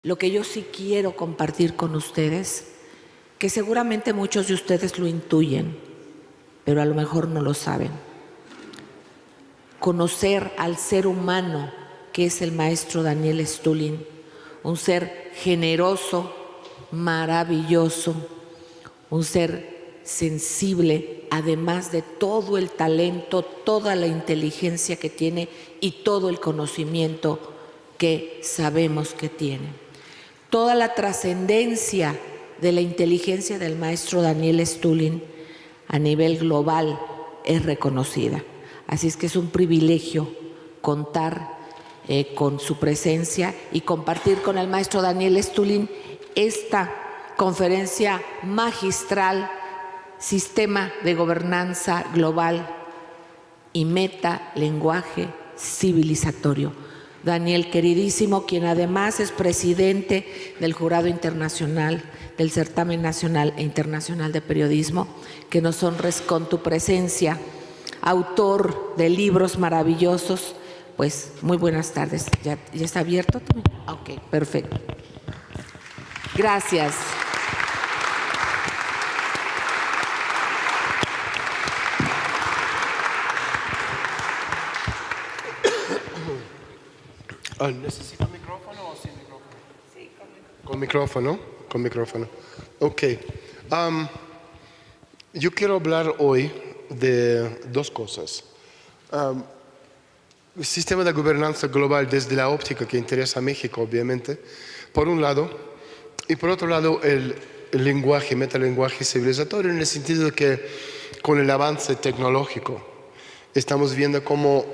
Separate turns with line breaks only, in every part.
Lo que yo sí quiero compartir con ustedes, que seguramente muchos de ustedes lo intuyen, pero a lo mejor no lo saben. Conocer al ser humano que es el maestro Daniel Stulin, un ser generoso, maravilloso, un ser sensible, además de todo el talento, toda la inteligencia que tiene y todo el conocimiento que sabemos que tiene. Toda la trascendencia de la inteligencia del maestro Daniel Stulin a nivel global es reconocida. Así es que es un privilegio contar con su presencia y compartir con el maestro Daniel Stulin esta conferencia magistral, Sistema de Gobernanza Global y Metalenguaje Civilizatorio. Daniel, queridísimo, quien además es presidente del Jurado Internacional del Certamen Nacional e Internacional de Periodismo, que nos honres con tu presencia, autor de libros maravillosos. Pues muy buenas tardes. ¿Ya está abierto también? Ok, perfecto. Gracias.
¿Necesito micrófono o sin micrófono? Sí, con micrófono. Con micrófono. Ok. Yo quiero hablar hoy de dos cosas. El sistema de gobernanza global desde la óptica que interesa a México, obviamente, por un lado, y por otro lado el lenguaje, metalenguaje civilizatorio, en el sentido de que con el avance tecnológico estamos viendo cómo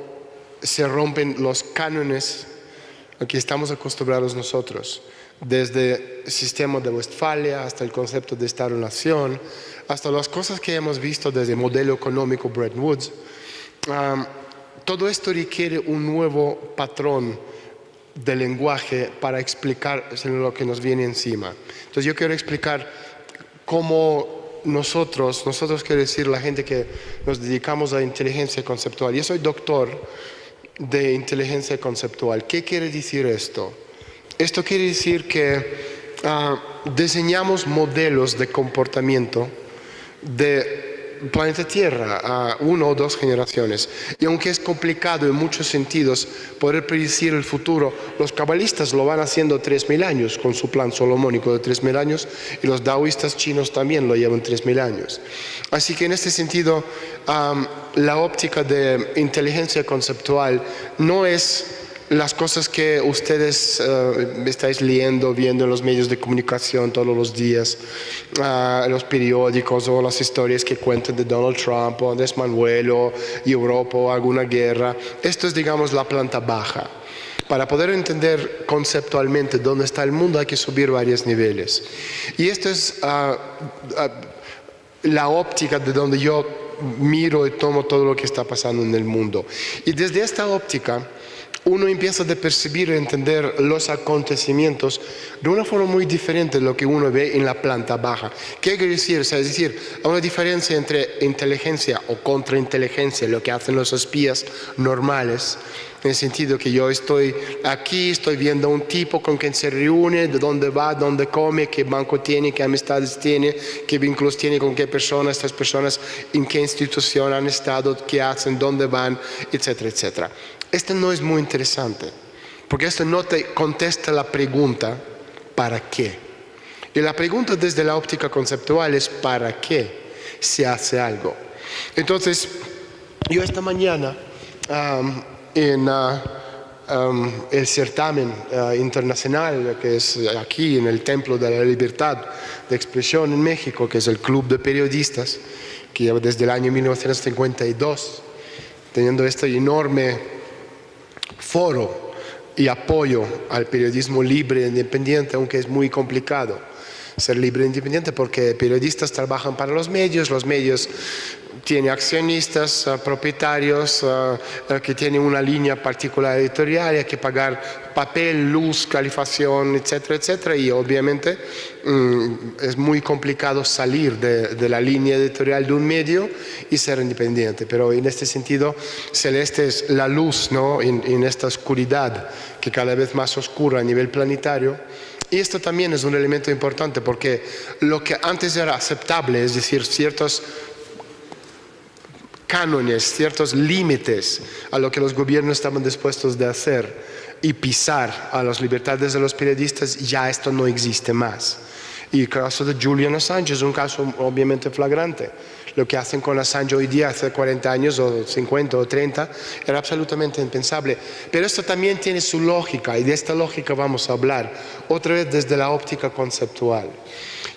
se rompen los cánones a que estamos acostumbrados nosotros, desde el sistema de Westfalia hasta el concepto de Estado-Nación, hasta las cosas que hemos visto desde el modelo económico Bretton Woods. Todo esto requiere un nuevo patrón de lenguaje para explicar lo que nos viene encima. Entonces yo quiero explicar cómo nosotros quiere decir la gente que nos dedicamos a inteligencia conceptual. Yo soy doctor de inteligencia conceptual. ¿Qué quiere decir esto? Esto quiere decir que diseñamos modelos de comportamiento de planeta Tierra a 1 o 2 generaciones. Y aunque es complicado en muchos sentidos poder predecir el futuro, los cabalistas lo van haciendo 3.000 años con su plan solomónico de 3.000 años y los daoístas chinos también lo llevan 3.000 años. Así que en este sentido, la óptica de inteligencia conceptual no es las cosas que ustedes estáis leyendo, viendo en los medios de comunicación todos los días, los periódicos o las historias que cuentan de Donald Trump o Andrés Manuel o Europa o alguna guerra. Esto es, digamos, la planta baja. Para poder entender conceptualmente dónde está el mundo hay que subir varios niveles. Y esto es la óptica de donde yo miro y tomo todo lo que está pasando en el mundo. Y desde esta óptica uno empieza a percibir y entender los acontecimientos de una forma muy diferente de lo que uno ve en la planta baja. ¿Qué quiere decir? O sea, es decir, hay una diferencia entre inteligencia o contrainteligencia, lo que hacen los espías normales, en el sentido que yo estoy aquí, estoy viendo a un tipo con quien se reúne, de dónde va, dónde come, qué banco tiene, qué amistades tiene, qué vínculos tiene con qué personas, estas personas en qué institución han estado, qué hacen, dónde van, etcétera, etcétera. Esto no es muy interesante, porque esto no te contesta la pregunta ¿para qué? Y la pregunta desde la óptica conceptual es ¿para qué se hace algo? Entonces, yo esta mañana en el certamen internacional que es aquí en el Templo de la Libertad de Expresión en México, que es el Club de Periodistas, que lleva desde el año 1952, teniendo este enorme foro y apoyo al periodismo libre e independiente, aunque es muy complicado ser libre e independiente porque periodistas trabajan para los medios tienen accionistas, propietarios que tienen una línea particular editorial, hay que pagar papel, luz, calificación, etcétera, etcétera, y obviamente es muy complicado salir de la línea editorial de un medio y ser independiente. Pero en este sentido, celeste es la luz, ¿no? En esta oscuridad que cada vez más oscura a nivel planetario. Y esto también es un elemento importante porque lo que antes era aceptable, es decir, ciertos cánones, ciertos límites a lo que los gobiernos estaban dispuestos de hacer y pisar a las libertades de los periodistas, ya esto no existe más. Y el caso de Julian Assange es un caso obviamente flagrante. Lo que hacen con Assange hoy día, hace 40 años o 50 o 30, era absolutamente impensable. Pero esto también tiene su lógica y de esta lógica vamos a hablar, otra vez desde la óptica conceptual.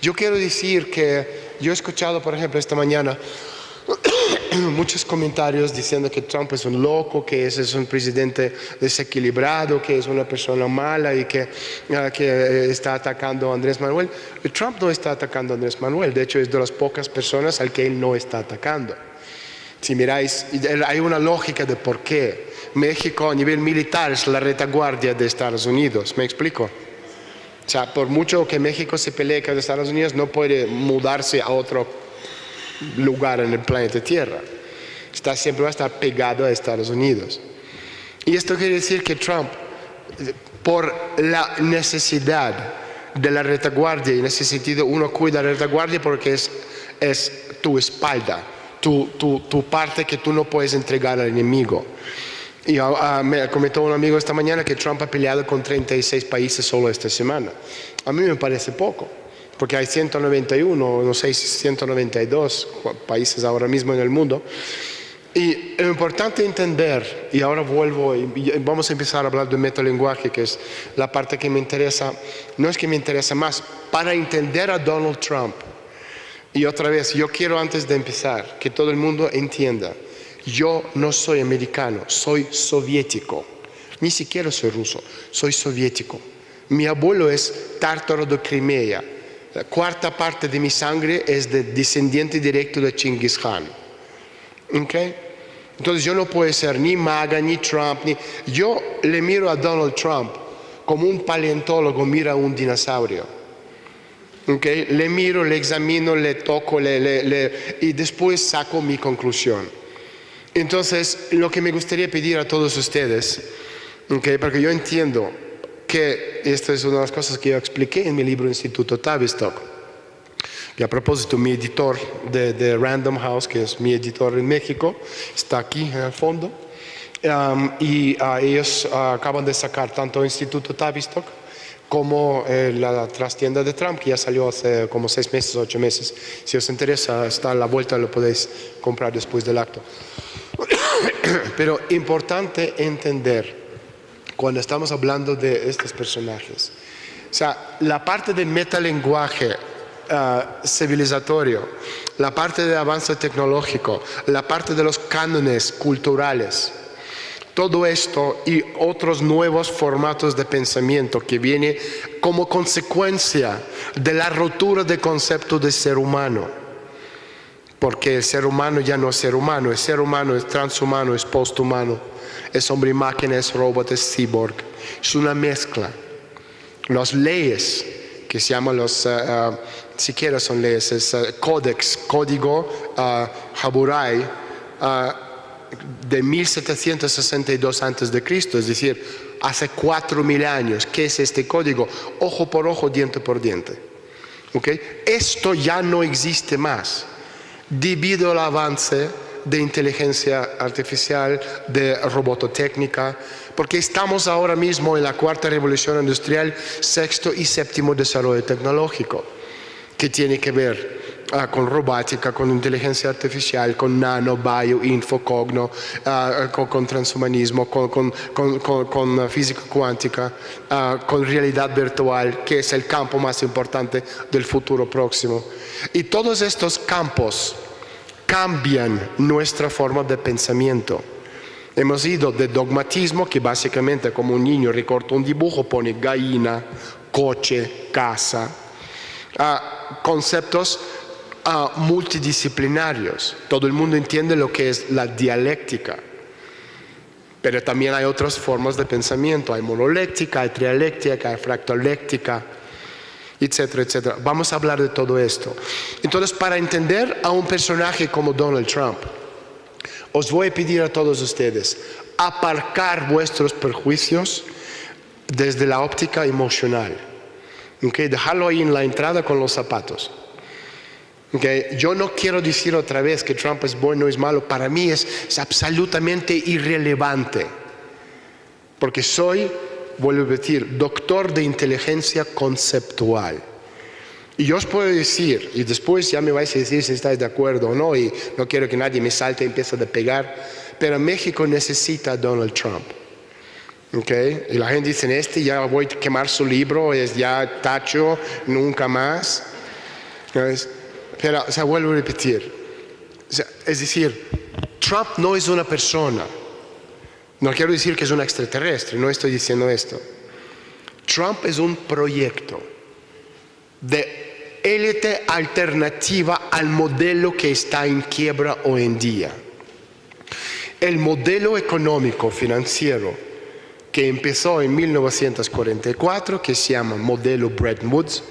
Yo quiero decir que yo he escuchado, por ejemplo, esta mañana muchos comentarios diciendo que Trump es un loco, que es un presidente desequilibrado, que es una persona mala y que está atacando a Andrés Manuel. Trump no está atacando a Andrés Manuel, de hecho es de las pocas personas al que él no está atacando. Si miráis, hay una lógica de por qué. México a nivel militar es la retaguardia de Estados Unidos, ¿me explico? O sea, por mucho que México se pelee con Estados Unidos, no puede mudarse a otro lugar en el planeta Tierra. Siempre va a estar pegado a Estados Unidos. Y esto quiere decir que Trump, por la necesidad de la retaguardia, y en ese sentido uno cuida la retaguardia porque es tu espalda, tu parte que tú no puedes entregar al enemigo. Y me comentó un amigo esta mañana que Trump ha peleado con 36 países solo esta semana. A mí me parece poco, porque hay 191, no sé, 192 países ahora mismo en el mundo. Y lo importante entender, y ahora vuelvo y vamos a empezar a hablar de metalenguaje, que es la parte que me interesa, no es que me interesa más, para entender a Donald Trump. Y otra vez, yo quiero antes de empezar que todo el mundo entienda, yo no soy americano, soy soviético, ni siquiera soy ruso, soy soviético. Mi abuelo es tártaro de Crimea. La cuarta parte de mi sangre es de descendiente directo de Genghis Khan. ¿Okay? Entonces yo no puedo ser ni MAGA, ni Trump, yo le miro a Donald Trump como un paleontólogo mira a un dinosaurio. ¿Okay? Le miro, le examino, le toco, y después saco mi conclusión. Entonces, lo que me gustaría pedir a todos ustedes, ¿okay? Porque yo entiendo que esta es una de las cosas que yo expliqué en mi libro Instituto Tavistock. Y a propósito, mi editor de Random House, que es mi editor en México, está aquí en el fondo. Ellos acaban de sacar tanto Instituto Tavistock como la trastienda de Trump, que ya salió hace como 6 meses, 8 meses. Si os interesa, está a la vuelta, lo podéis comprar después del acto. Pero importante entender cuando estamos hablando de estos personajes. O sea, la parte del metalenguaje civilizatorio, la parte del avance tecnológico, la parte de los cánones culturales, todo esto y otros nuevos formatos de pensamiento que viene como consecuencia de la rotura del concepto de ser humano. Porque el ser humano ya no es ser humano, es transhumano, es posthumano, es hombre y máquina, es robot, es cyborg. Es una mezcla. Las leyes, que se llaman siquiera son leyes, es códex, código Hammurabi de 1762 a.C., es decir, hace 4.000 años. ¿Qué es este código? Ojo por ojo, diente por diente. ¿Okay? Esto ya no existe más, debido al avance de inteligencia artificial, de robototécnica, porque estamos ahora mismo en la cuarta revolución industrial, sexto y séptimo desarrollo tecnológico, que tiene que ver con robótica, con inteligencia artificial, con nano, bio, info, cogno, con transhumanismo, con física cuántica, con realidad virtual, que es el campo más importante del futuro próximo. Y todos estos campos cambian nuestra forma de pensamiento. Hemos ido de dogmatismo, que básicamente como un niño recorta un dibujo, pone gallina, coche, casa, a conceptos multidisciplinarios. Todo el mundo entiende lo que es la dialéctica, pero también hay otras formas de pensamiento. Hay monoléctica, hay trialéctica, hay fractaléctica, etcétera, etcétera. Vamos a hablar de todo esto. Entonces, para entender a un personaje como Donald Trump, os voy a pedir a todos ustedes aparcar vuestros prejuicios desde la óptica emocional. Okay, dejarlo ahí en la entrada con los zapatos. Okay, yo no quiero decir otra vez que Trump es bueno o es malo. Para mí es absolutamente irrelevante. Porque soy, vuelvo a repetir, doctor de inteligencia conceptual. Y yo os puedo decir, y después ya me vais a decir si estáis de acuerdo o no, y no quiero que nadie me salte y empiece a pegar, pero México necesita a Donald Trump. Okay? Y la gente dice, ya voy a quemar su libro, es ya tacho, nunca más. ¿Sabes? Pero, vuelvo a repetir. Es decir, Trump no es una persona. No quiero decir que es un extraterrestre, no estoy diciendo esto. Trump es un proyecto de élite alternativa al modelo que está en quiebra hoy en día. El modelo económico financiero que empezó en 1944, que se llama modelo Bretton Woods.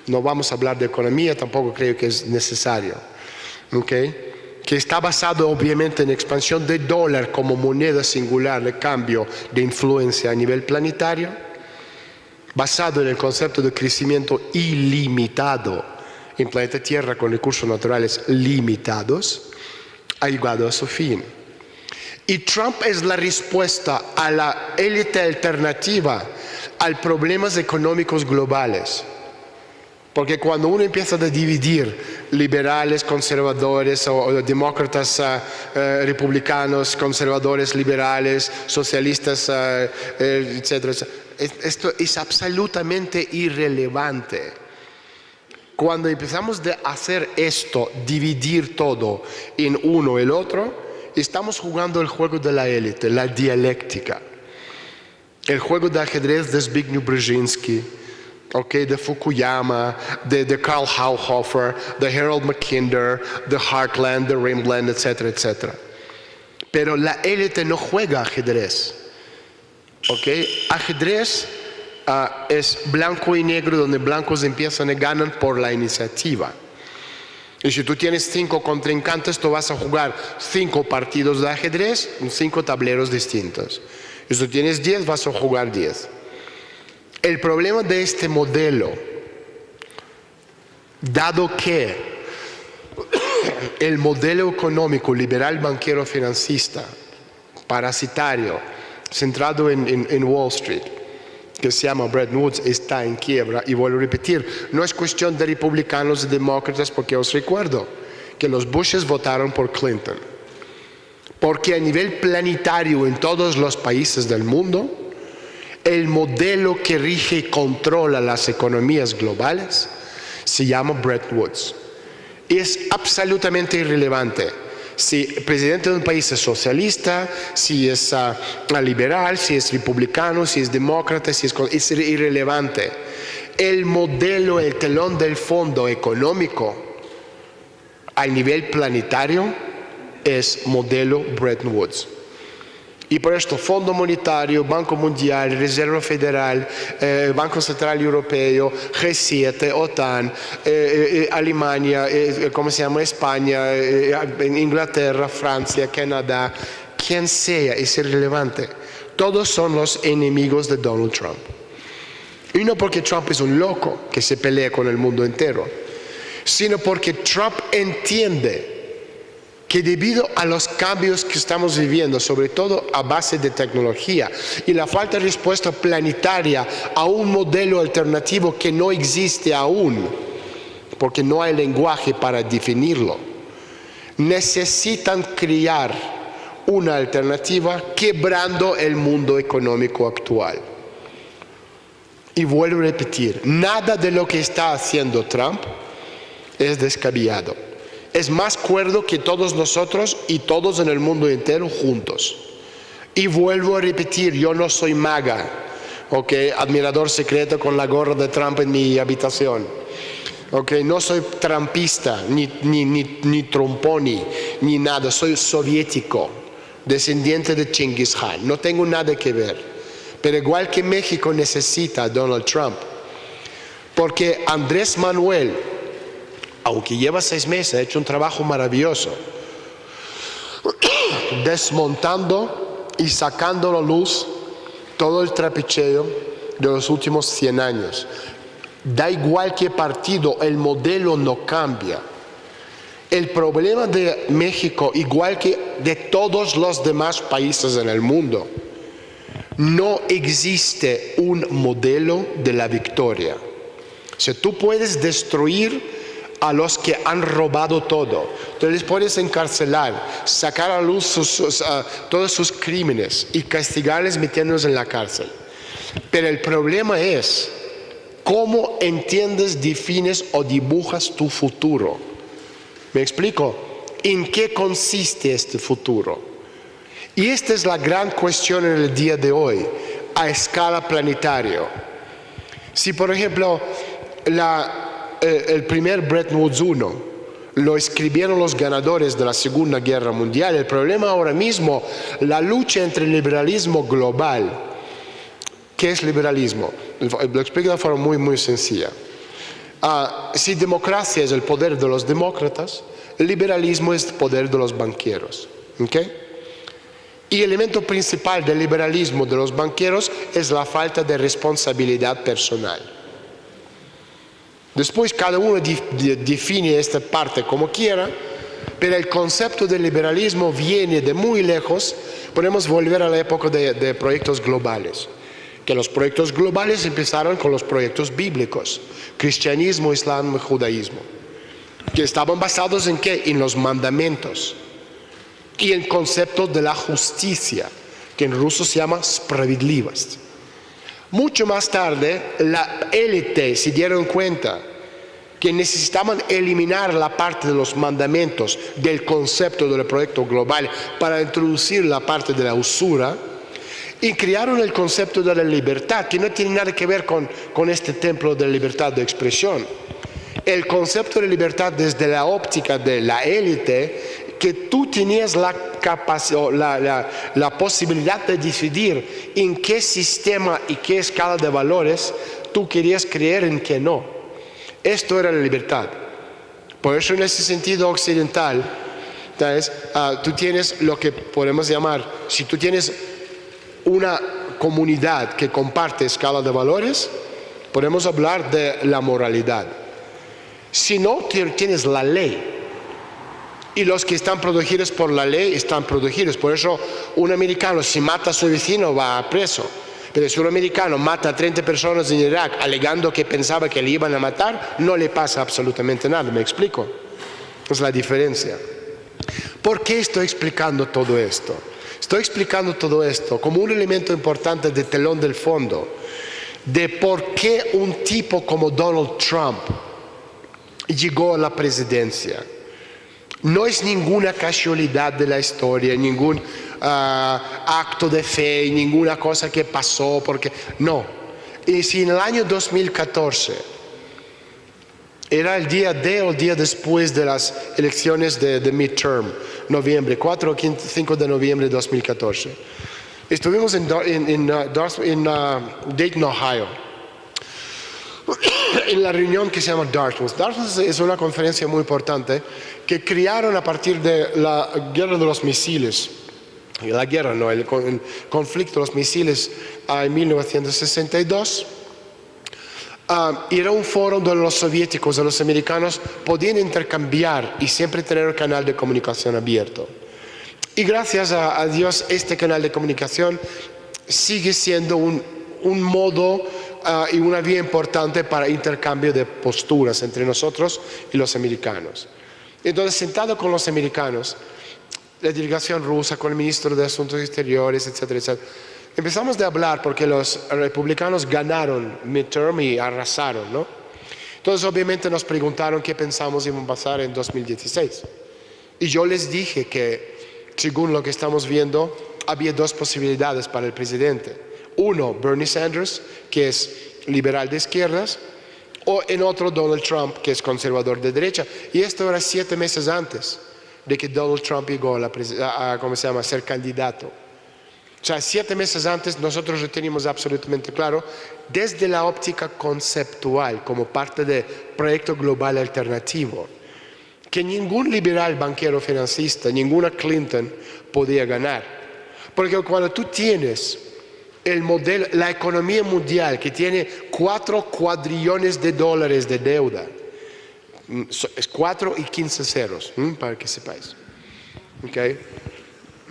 No vamos a hablar de economía, tampoco creo que es necesario. ¿Okay? Que está basado obviamente en expansión del dólar como moneda singular de cambio de influencia a nivel planetario, basado en el concepto de crecimiento ilimitado en planeta Tierra con recursos naturales limitados, ha llegado a su fin. Y Trump es la respuesta a la élite alternativa a problemas económicos globales. Porque cuando uno empieza a dividir liberales, conservadores, o demócratas, republicanos, conservadores, liberales, socialistas, etcétera, esto es absolutamente irrelevante. Cuando empezamos a hacer esto, dividir todo en uno y el otro, estamos jugando el juego de la élite, la dialéctica. El juego de ajedrez de Zbigniew Brzezinski, de Fukuyama, de Karl Hauhofer, de Harold Mackinder, de Heartland, de Rimland, etcétera, etcétera. Pero la élite no juega ajedrez. Ajedrez es blanco y negro, donde blancos empiezan y ganan por la iniciativa. Y si tú tienes 5 contrincantes, tú vas a jugar 5 partidos de ajedrez en 5 tableros distintos. Y si tú tienes 10, vas a jugar 10. El problema de este modelo, dado que el modelo económico liberal banquero financista, parasitario, centrado en Wall Street, que se llama Bretton Woods, está en quiebra, y vuelvo a repetir, no es cuestión de republicanos y demócratas, porque os recuerdo que los Bushes votaron por Clinton, porque a nivel planetario en todos los países del mundo, el modelo que rige y controla las economías globales se llama Bretton Woods. Y es absolutamente irrelevante si el presidente de un país es socialista, si es liberal, si es republicano, si es demócrata, es irrelevante. El modelo, el telón del fondo económico a nivel planetario es modelo Bretton Woods. Y por esto Fondo Monetario, Banco Mundial, Reserva Federal, Banco Central Europeo, G7, OTAN, Alemania, España, Inglaterra, Francia, Canadá, quien sea, es irrelevante. Todos son los enemigos de Donald Trump. Y no porque Trump es un loco que se pelea con el mundo entero, sino porque Trump entiende que debido a los cambios que estamos viviendo, sobre todo a base de tecnología, y la falta de respuesta planetaria a un modelo alternativo que no existe aún, porque no hay lenguaje para definirlo, necesitan crear una alternativa quebrando el mundo económico actual. Y vuelvo a repetir, nada de lo que está haciendo Trump es descabellado. Es más cuerdo que todos nosotros y todos en el mundo entero juntos. Y vuelvo a repetir, yo no soy maga, admirador secreto con la gorra de Trump en mi habitación. No soy trumpista, ni tromponi, ni nada. Soy soviético, descendiente de Chinggis Khan. No tengo nada que ver. Pero igual que México necesita a Donald Trump, porque Andrés Manuel, aunque lleva 6 meses, ha hecho un trabajo maravilloso, desmontando y sacando a la luz todo el trapicheo de los últimos 100 años. Da igual qué partido, el modelo no cambia. El problema de México, igual que de todos los demás países en el mundo, no existe un modelo de la victoria. O sea, tú puedes destruir a los que han robado todo, tú les puedes encarcelar, sacar a luz todos sus crímenes y castigarles metiéndolos en la cárcel. Pero el problema es cómo entiendes, defines o dibujas tu futuro. ¿Me explico? ¿En qué consiste este futuro? Y esta es la gran cuestión en el día de hoy, a escala planetaria. Si, por ejemplo, el primer Bretton Woods 1 lo escribieron los ganadores de la Segunda Guerra Mundial, el problema ahora mismo, la lucha entre el liberalismo global. ¿Qué es liberalismo? Lo explico de una forma muy, muy sencilla. Si democracia es el poder de los demócratas, el liberalismo es el poder de los banqueros. ¿Okay? Y el elemento principal del liberalismo de los banqueros es la falta de responsabilidad personal. Después cada uno define esta parte como quiera, pero el concepto de liberalismo viene de muy lejos. Podemos volver a la época de proyectos globales. Que los proyectos globales empezaron con los proyectos bíblicos, cristianismo, islam y judaísmo, que estaban basados en ¿qué? En los mandamientos y el concepto de la justicia, que en ruso se llama spravedlivost. Mucho más tarde, la élite se dieron cuenta que necesitaban eliminar la parte de los mandamientos del concepto del proyecto global para introducir la parte de la usura. Y crearon el concepto de la libertad, que no tiene nada que ver con este templo de libertad de expresión. El concepto de libertad desde la óptica de la élite, que tú tenías la posibilidad de decidir en qué sistema y qué escala de valores tú querías creer, en qué no. Esto era la libertad. Por eso en ese sentido occidental, ¿sabes? Tú tienes lo que podemos llamar, si tú tienes una comunidad que comparte escala de valores, podemos hablar de la moralidad. Si no, tienes la ley. Y los que están protegidos por la ley están protegidos. Por eso un americano, si mata a su vecino, va a preso. Pero si un americano mata a 30 personas en Irak alegando que pensaba que le iban a matar, no le pasa absolutamente nada. ¿Me explico? Es la diferencia. ¿Por qué estoy explicando todo esto? Estoy explicando todo esto como un elemento importante de telón del fondo de por qué un tipo como Donald Trump llegó a la presidencia. No es ninguna casualidad de la historia, ningún acto de fe, ninguna cosa que pasó, porque no. Y si en el año 2014 era el día o el día después de las elecciones de midterm, noviembre, 4 o 5 de noviembre de 2014. Estuvimos en Dayton, Ohio, en la reunión que se llama Dartmouth. Dartmouth es una conferencia muy importante que crearon a partir de la guerra de los misiles. La guerra, no, el conflicto de los misiles en 1962. Era un foro donde los soviéticos y los americanos podían intercambiar y siempre tener un canal de comunicación abierto. Y gracias a Dios este canal de comunicación sigue siendo un modo y una vía importante para intercambio de posturas entre nosotros y los americanos. Entonces, sentado con los americanos, la delegación rusa, con el ministro de Asuntos Exteriores, etcétera, etcétera, empezamos a hablar porque los republicanos ganaron midterm y arrasaron, ¿no? Entonces obviamente nos preguntaron qué pensamos iba a pasar en 2016. Y yo les dije que según lo que estamos viendo, había dos posibilidades para el presidente. Uno, Bernie Sanders, que es liberal de izquierdas, o en otro, Donald Trump, que es conservador de derecha. Y esto era 7 meses antes de que Donald Trump llegó a ser candidato. O sea, 7 meses antes nosotros lo teníamos absolutamente claro desde la óptica conceptual como parte del proyecto global alternativo que ningún liberal banquero financista, ninguna Clinton podía ganar. Porque cuando tú tienes el modelo, la economía mundial que tiene 4 cuadrillones de dólares de deuda. Es 4 y 15 ceros, para que sepáis. ¿Okay?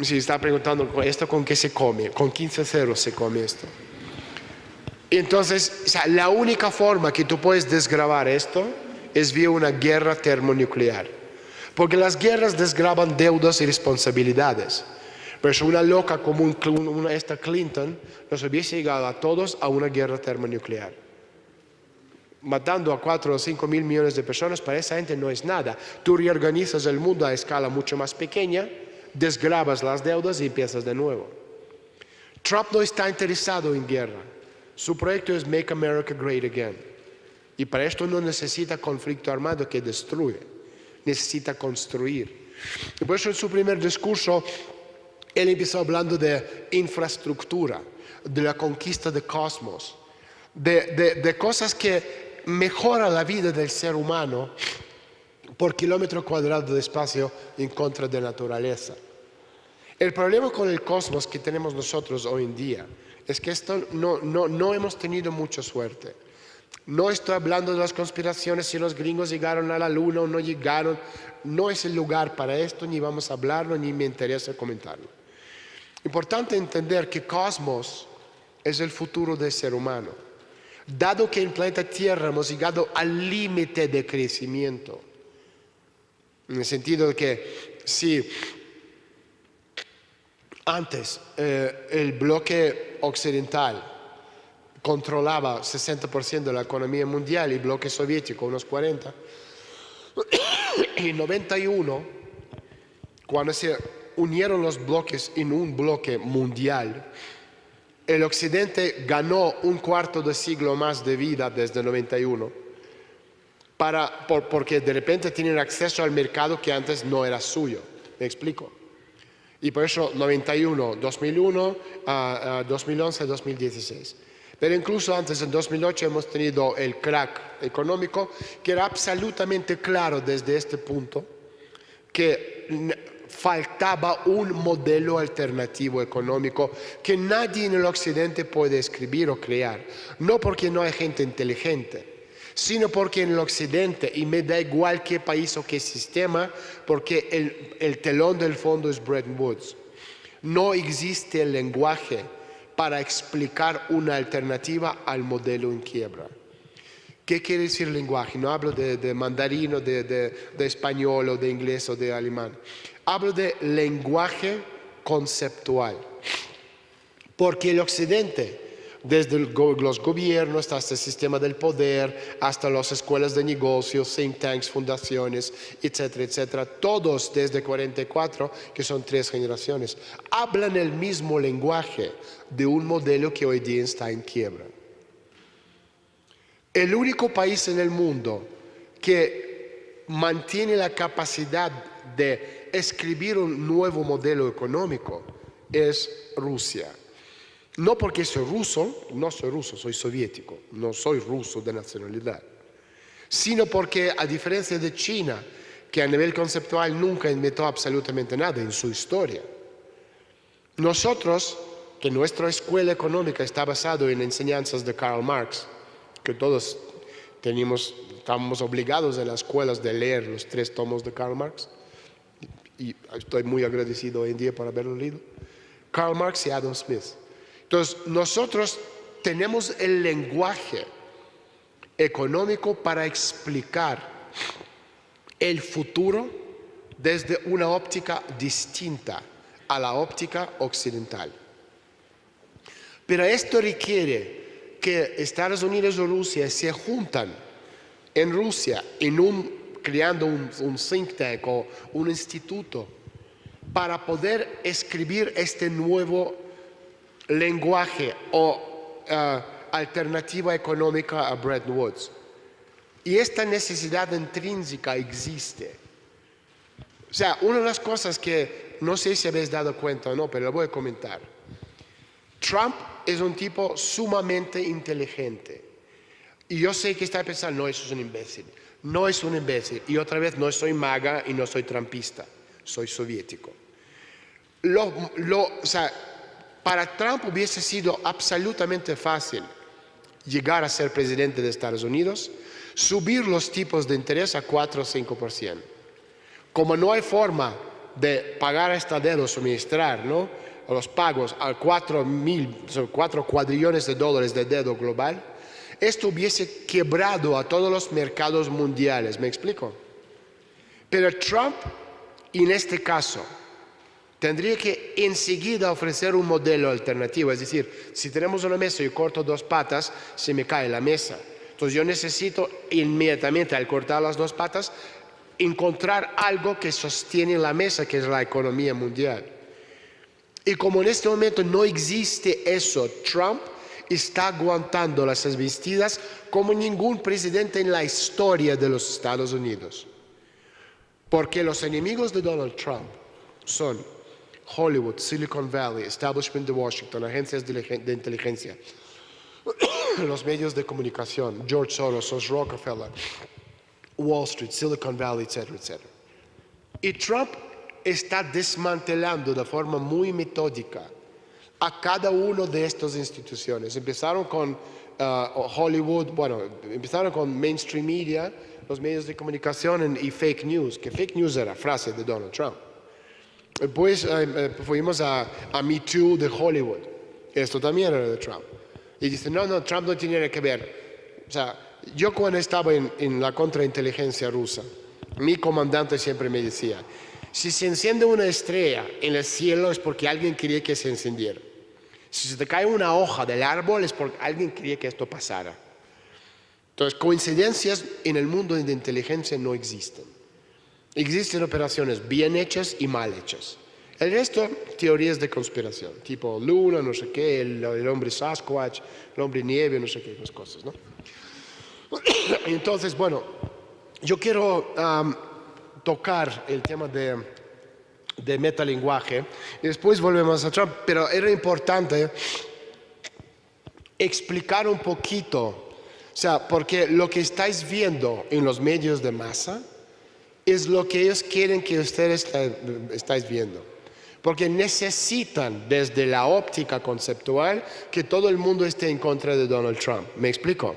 Si está preguntando, ¿esto con qué se come? Con 15 ceros se come esto. Entonces, o sea, la única forma que tú puedes desgravar esto es vía una guerra termonuclear. Porque las guerras desgravan deudas y responsabilidades. Pero si una loca como esta Clinton nos hubiese llegado a todos a una guerra termonuclear, matando a 4 o 5 mil millones de personas, para esa gente no es nada. Tú reorganizas el mundo a escala mucho más pequeña, desgravas las deudas y empiezas de nuevo. Trump no está interesado en guerra. Su proyecto es Make America Great Again. Y para esto no necesita conflicto armado que destruye. Necesita construir. Y por eso en su primer discurso, él empezó hablando de infraestructura, de la conquista del cosmos, de cosas que mejoran la vida del ser humano por kilómetro cuadrado de espacio en contra de la naturaleza. El problema con el cosmos que tenemos nosotros hoy en día es que no hemos tenido mucha suerte. No estoy hablando de las conspiraciones, si los gringos llegaron a la luna o no llegaron. No es el lugar para esto, ni vamos a hablarlo, ni me interesa comentarlo. Importante entender que cosmos es el futuro del ser humano. Dado que en el planeta Tierra hemos llegado al límite de crecimiento, en el sentido de que si antes el bloque occidental controlaba 60% de la economía mundial y el bloque soviético unos 40%, en 91, cuando se unieron los bloques en un bloque mundial, el occidente ganó un cuarto de siglo más de vida desde 91, porque de repente tienen acceso al mercado que antes no era suyo. ¿Me explico? Y por eso 91, 2001, 2011, 2016. Pero incluso antes, en 2008, hemos tenido el crack económico, que era absolutamente claro desde este punto que faltaba un modelo alternativo económico que nadie en el occidente puede escribir o crear. No porque no hay gente inteligente, sino porque en el occidente, y me da igual qué país o qué sistema, porque el telón del fondo es Bretton Woods. No existe el lenguaje para explicar una alternativa al modelo en quiebra. ¿Qué quiere decir lenguaje? No hablo de mandarín o de español o de inglés o de alemán. Hablo de lenguaje conceptual. Porque el occidente, desde los gobiernos hasta el sistema del poder, hasta las escuelas de negocios, think tanks, fundaciones, etcétera, etcétera, todos desde 44, que son 3 generaciones, hablan el mismo lenguaje de un modelo que hoy día está en quiebra. El único país en el mundo que mantiene la capacidad de escribir un nuevo modelo económico es Rusia. No porque soy ruso, no soy ruso, soy soviético, no soy ruso de nacionalidad, sino porque, a diferencia de China, que a nivel conceptual nunca inventó absolutamente nada en su historia, nosotros, que nuestra escuela económica está basada en enseñanzas de Karl Marx, que todos estábamos obligados en las escuelas de leer los 3 tomos de Karl Marx, y estoy muy agradecido hoy en día por haberlo leído, Karl Marx y Adam Smith. Entonces, nosotros tenemos el lenguaje económico para explicar el futuro desde una óptica distinta a la óptica occidental. Pero esto requiere que Estados Unidos y Rusia se juntan en Rusia creando un think tank o un instituto para poder escribir este nuevo lenguaje o alternativa económica a Bretton Woods. Y esta necesidad intrínseca existe. O sea, una de las cosas que no sé si habéis dado cuenta o no, pero lo voy a comentar. Trump es un tipo sumamente inteligente. Y yo sé que está pensando, no, eso es un imbécil. No es un imbécil. Y otra vez, no soy maga y no soy trumpista. Soy soviético. O sea, para Trump hubiese sido absolutamente fácil llegar a ser presidente de Estados Unidos, subir los tipos de interés a 4 o 5%. Como no hay forma de pagar esta deuda o suministrar, ¿no?, los pagos a 4 cuadrillones de dólares de deuda global, esto hubiese quebrado a todos los mercados mundiales. ¿Me explico? Pero Trump, en este caso, tendría que enseguida ofrecer un modelo alternativo. Es decir, si tenemos una mesa y corto 2 patas, se me cae la mesa. Entonces yo necesito inmediatamente, al cortar las 2 patas, encontrar algo que sostiene la mesa, que es la economía mundial. Y como en este momento no existe eso, Trump está aguantando las embestidas como ningún presidente en la historia de los Estados Unidos. Porque los enemigos de Donald Trump son Hollywood, Silicon Valley, Establishment de Washington, agencias de inteligencia, los medios de comunicación, George Soros, Rockefeller, Wall Street, Silicon Valley, etcétera, etcétera. Y Trump está desmantelando de forma muy metódica a cada una de estas instituciones. Empezaron con Hollywood, bueno, empezaron con mainstream media, los medios de comunicación y fake news, que fake news era frase de Donald Trump. Después fuimos a Me Too de Hollywood. Esto también era de Trump. Y dicen, no, Trump no tiene nada que ver. O sea, yo cuando estaba en la contrainteligencia rusa, mi comandante siempre me decía, si se enciende una estrella en el cielo es porque alguien quería que se encendiera. Si se te cae una hoja del árbol es porque alguien quería que esto pasara. Entonces, coincidencias en el mundo de inteligencia no existen. Existen operaciones bien hechas y mal hechas. El resto, teorías de conspiración, tipo Luna, no sé qué, el hombre Sasquatch, el hombre nieve, no sé qué, esas cosas, ¿no? Entonces, bueno, yo quiero tocar el tema de metalenguaje y después volvemos a Trump, pero era importante explicar un poquito, o sea, porque lo que estáis viendo en los medios de masa es lo que ellos quieren que ustedes estáis viendo. Porque necesitan, desde la óptica conceptual, que todo el mundo esté en contra de Donald Trump. ¿Me explico?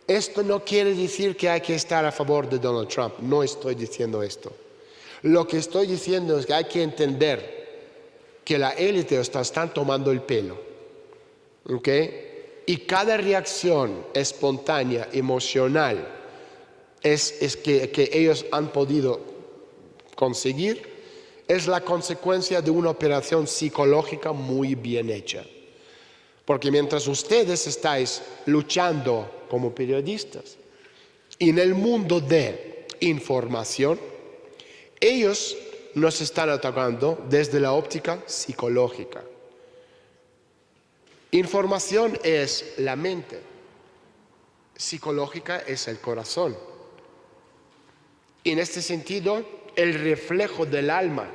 Esto no quiere decir que hay que estar a favor de Donald Trump. No estoy diciendo esto. Lo que estoy diciendo es que hay que entender que la élite están tomando el pelo. ¿Ok? Y cada reacción espontánea, emocional, que ellos han podido conseguir, es la consecuencia de una operación psicológica muy bien hecha. Porque mientras ustedes estáis luchando como periodistas en el mundo de información, ellos nos están atacando desde la óptica psicológica. Información es la mente, psicológica es el corazón. Y en este sentido, el reflejo del alma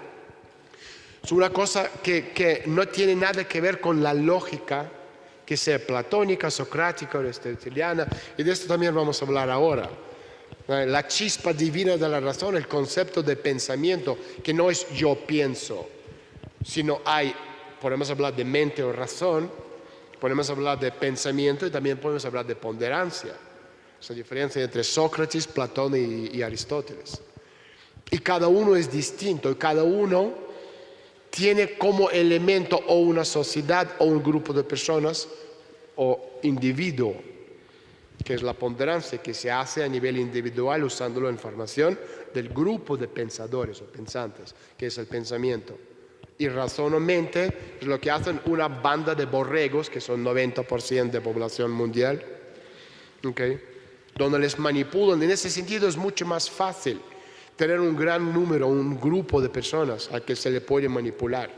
es una cosa que no tiene nada que ver con la lógica, que sea platónica, socrática, aristoteliana, y de esto también vamos a hablar ahora. La chispa divina de la razón, el concepto de pensamiento, que no es yo pienso, sino podemos hablar de mente o razón, podemos hablar de pensamiento y también podemos hablar de ponderancia. Esa diferencia entre Sócrates, Platón y Aristóteles. Y cada uno es distinto, y cada uno tiene como elemento o una sociedad o un grupo de personas o individuo, que es la ponderancia que se hace a nivel individual usando la información del grupo de pensadores o pensantes, que es el pensamiento. Y razón o mente es lo que hacen una banda de borregos, que son 90% de población mundial, ¿okay?, donde les manipulan. En ese sentido es mucho más fácil tener un gran número, un grupo de personas a que se le puede manipular.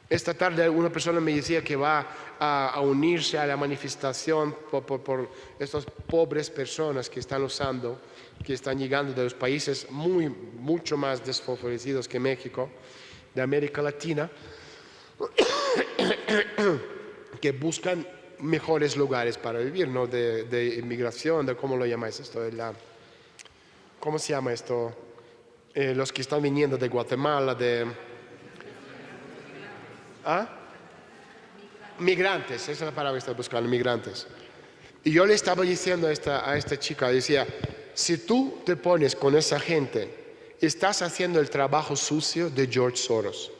Esta tarde una persona me decía que va a unirse a la manifestación por estas pobres personas que están usando, que están llegando de los países mucho más desfavorecidos que México, de América Latina, que buscan mejores lugares para vivir, ¿no? De inmigración, de ¿cómo lo llamáis esto? ¿Cómo se llama esto? Los que están viniendo de Guatemala, ¿Ah? Migrantes, esa es la palabra que estoy buscando, migrantes. Y yo le estaba diciendo a esta chica, decía, si tú te pones con esa gente, estás haciendo el trabajo sucio de George Soros.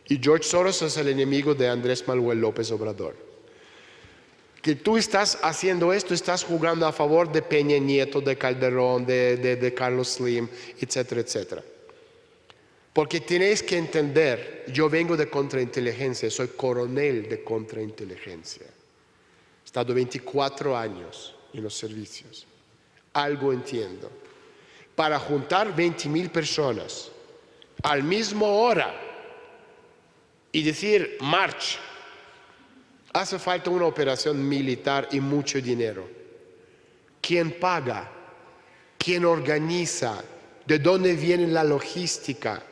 Y George Soros es el enemigo de Andrés Manuel López Obrador. Que tú estás haciendo esto, estás jugando a favor de Peña Nieto, de Calderón, de Carlos Slim, etcétera, etcétera. Porque tenéis que entender, yo vengo de contrainteligencia, soy coronel de contrainteligencia. He estado 24 años en los servicios. Algo entiendo. Para juntar 20,000 personas al mismo hora y decir march, hace falta una operación militar y mucho dinero. ¿Quién paga? ¿Quién organiza? ¿De dónde viene la logística?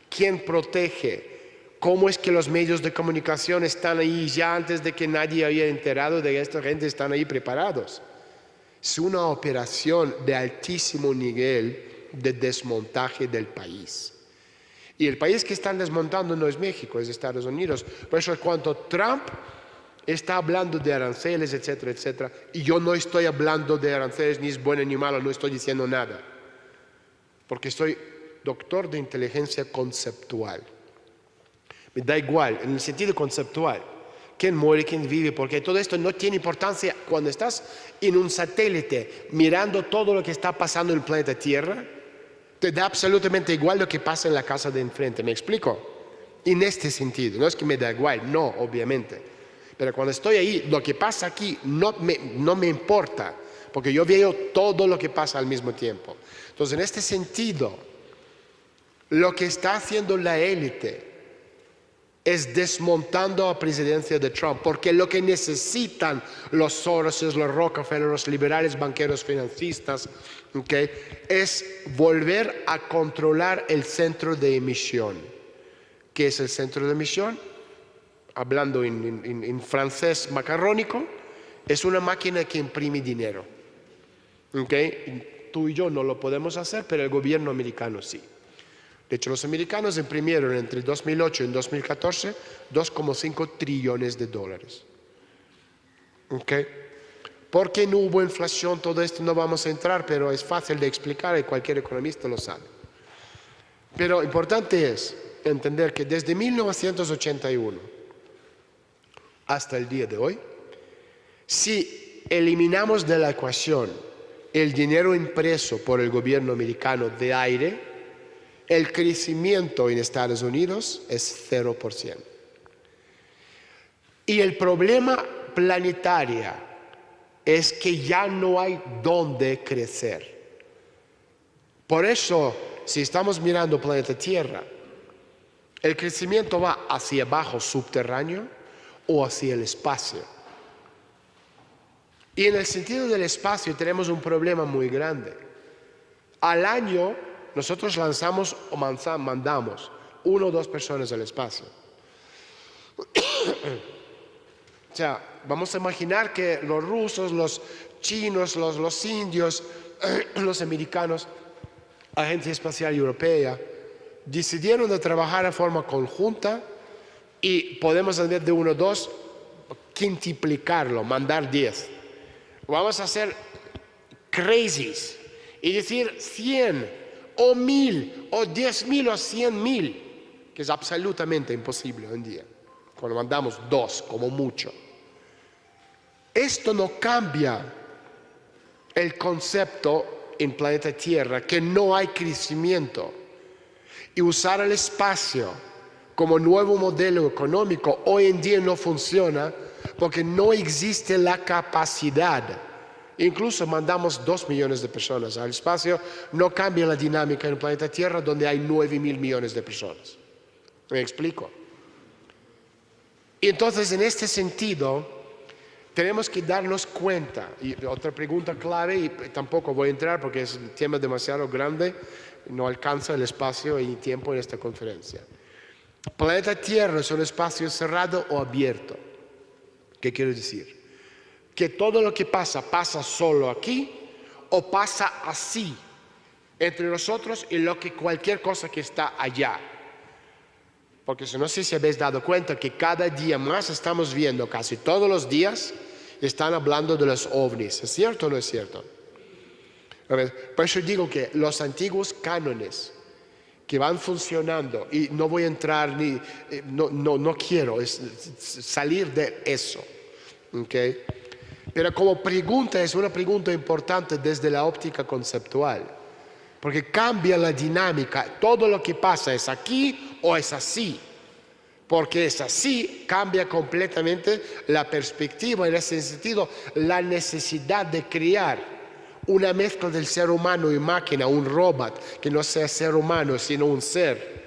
¿Quién protege? ¿Cómo es que los medios de comunicación están ahí ya antes de que nadie haya enterado de que esta gente están ahí preparados? Es una operación de altísimo nivel de desmontaje del país. Y el país que están desmontando no es México, es Estados Unidos. Por eso cuando Trump está hablando de aranceles, etcétera, etcétera, y yo no estoy hablando de aranceles ni es bueno ni malo, no estoy diciendo nada. Porque soy doctor de inteligencia conceptual. Me da igual, en el sentido conceptual, quién muere, quién vive, porque todo esto no tiene importancia cuando estás en un satélite mirando todo lo que está pasando en el planeta Tierra. Te da absolutamente igual lo que pasa en la casa de enfrente, ¿me explico? En este sentido, no es que me da igual, no, obviamente. Pero cuando estoy ahí, lo que pasa aquí no me importa, porque yo veo todo lo que pasa al mismo tiempo. Entonces, en este sentido, lo que está haciendo la élite es desmontando a la presidencia de Trump, porque lo que necesitan los Soros, los Rockefeller, los liberales banqueros financistas, ¿okay?, es volver a controlar el centro de emisión. ¿Qué es el centro de emisión? Hablando en francés macarrónico, es una máquina que imprime dinero. ¿Okay? Tú y yo no lo podemos hacer, pero el gobierno americano sí. De hecho, los americanos imprimieron entre 2008 y 2014 $2,5 trillones. ¿Okay? ¿Por qué no hubo inflación? Todo esto no vamos a entrar, pero es fácil de explicar y cualquier economista lo sabe. Pero importante es entender que desde 1981 hasta el día de hoy, si eliminamos de la ecuación el dinero impreso por el gobierno americano de aire, el crecimiento en Estados Unidos es 0%. Y el problema planetario es que ya no hay dónde crecer. Por eso, si estamos mirando el planeta Tierra, el crecimiento va hacia abajo subterráneo o hacia el espacio. Y en el sentido del espacio tenemos un problema muy grande. Al año nosotros lanzamos o mandamos 1 o 2 personas al espacio. O sea, vamos a imaginar que los rusos, los chinos, los indios, los americanos, Agencia Espacial Europea, decidieron de trabajar de forma conjunta y podemos hacer de 1 o 2, quintuplicarlo, mandar 10. Vamos a ser crazies y decir 100 o 1,000 o 10,000 o 100,000, que es absolutamente imposible hoy en día, cuando mandamos 2 como mucho. Esto no cambia el concepto en planeta Tierra que no hay crecimiento, y usar el espacio como nuevo modelo económico hoy en día no funciona porque no existe la capacidad. Incluso mandamos 2 millones de personas al espacio, no cambia la dinámica en el planeta Tierra donde hay 9,000 millones de personas. ¿Me explico? Y entonces, en este sentido, tenemos que darnos cuenta. Y otra pregunta clave, y tampoco voy a entrar porque es un tema demasiado grande, no alcanza el espacio y tiempo en esta conferencia. ¿El planeta Tierra es un espacio cerrado o abierto? ¿Qué quiero decir? Que todo lo que pasa solo aquí o pasa así entre nosotros y cualquier cosa que está allá. Porque no sé si habéis dado cuenta que cada día más estamos viendo casi todos los días están hablando de los ovnis. ¿Es cierto o no es cierto? A ver, por eso digo que los antiguos cánones que van funcionando, y no voy a entrar no quiero salir de eso, ¿ok? Pero como pregunta, es una pregunta importante desde la óptica conceptual, porque cambia la dinámica. Todo lo que pasa es aquí o es así. Porque es así, cambia completamente la perspectiva, en ese sentido, la necesidad de crear una mezcla del ser humano y máquina, un robot que no sea ser humano, sino un ser,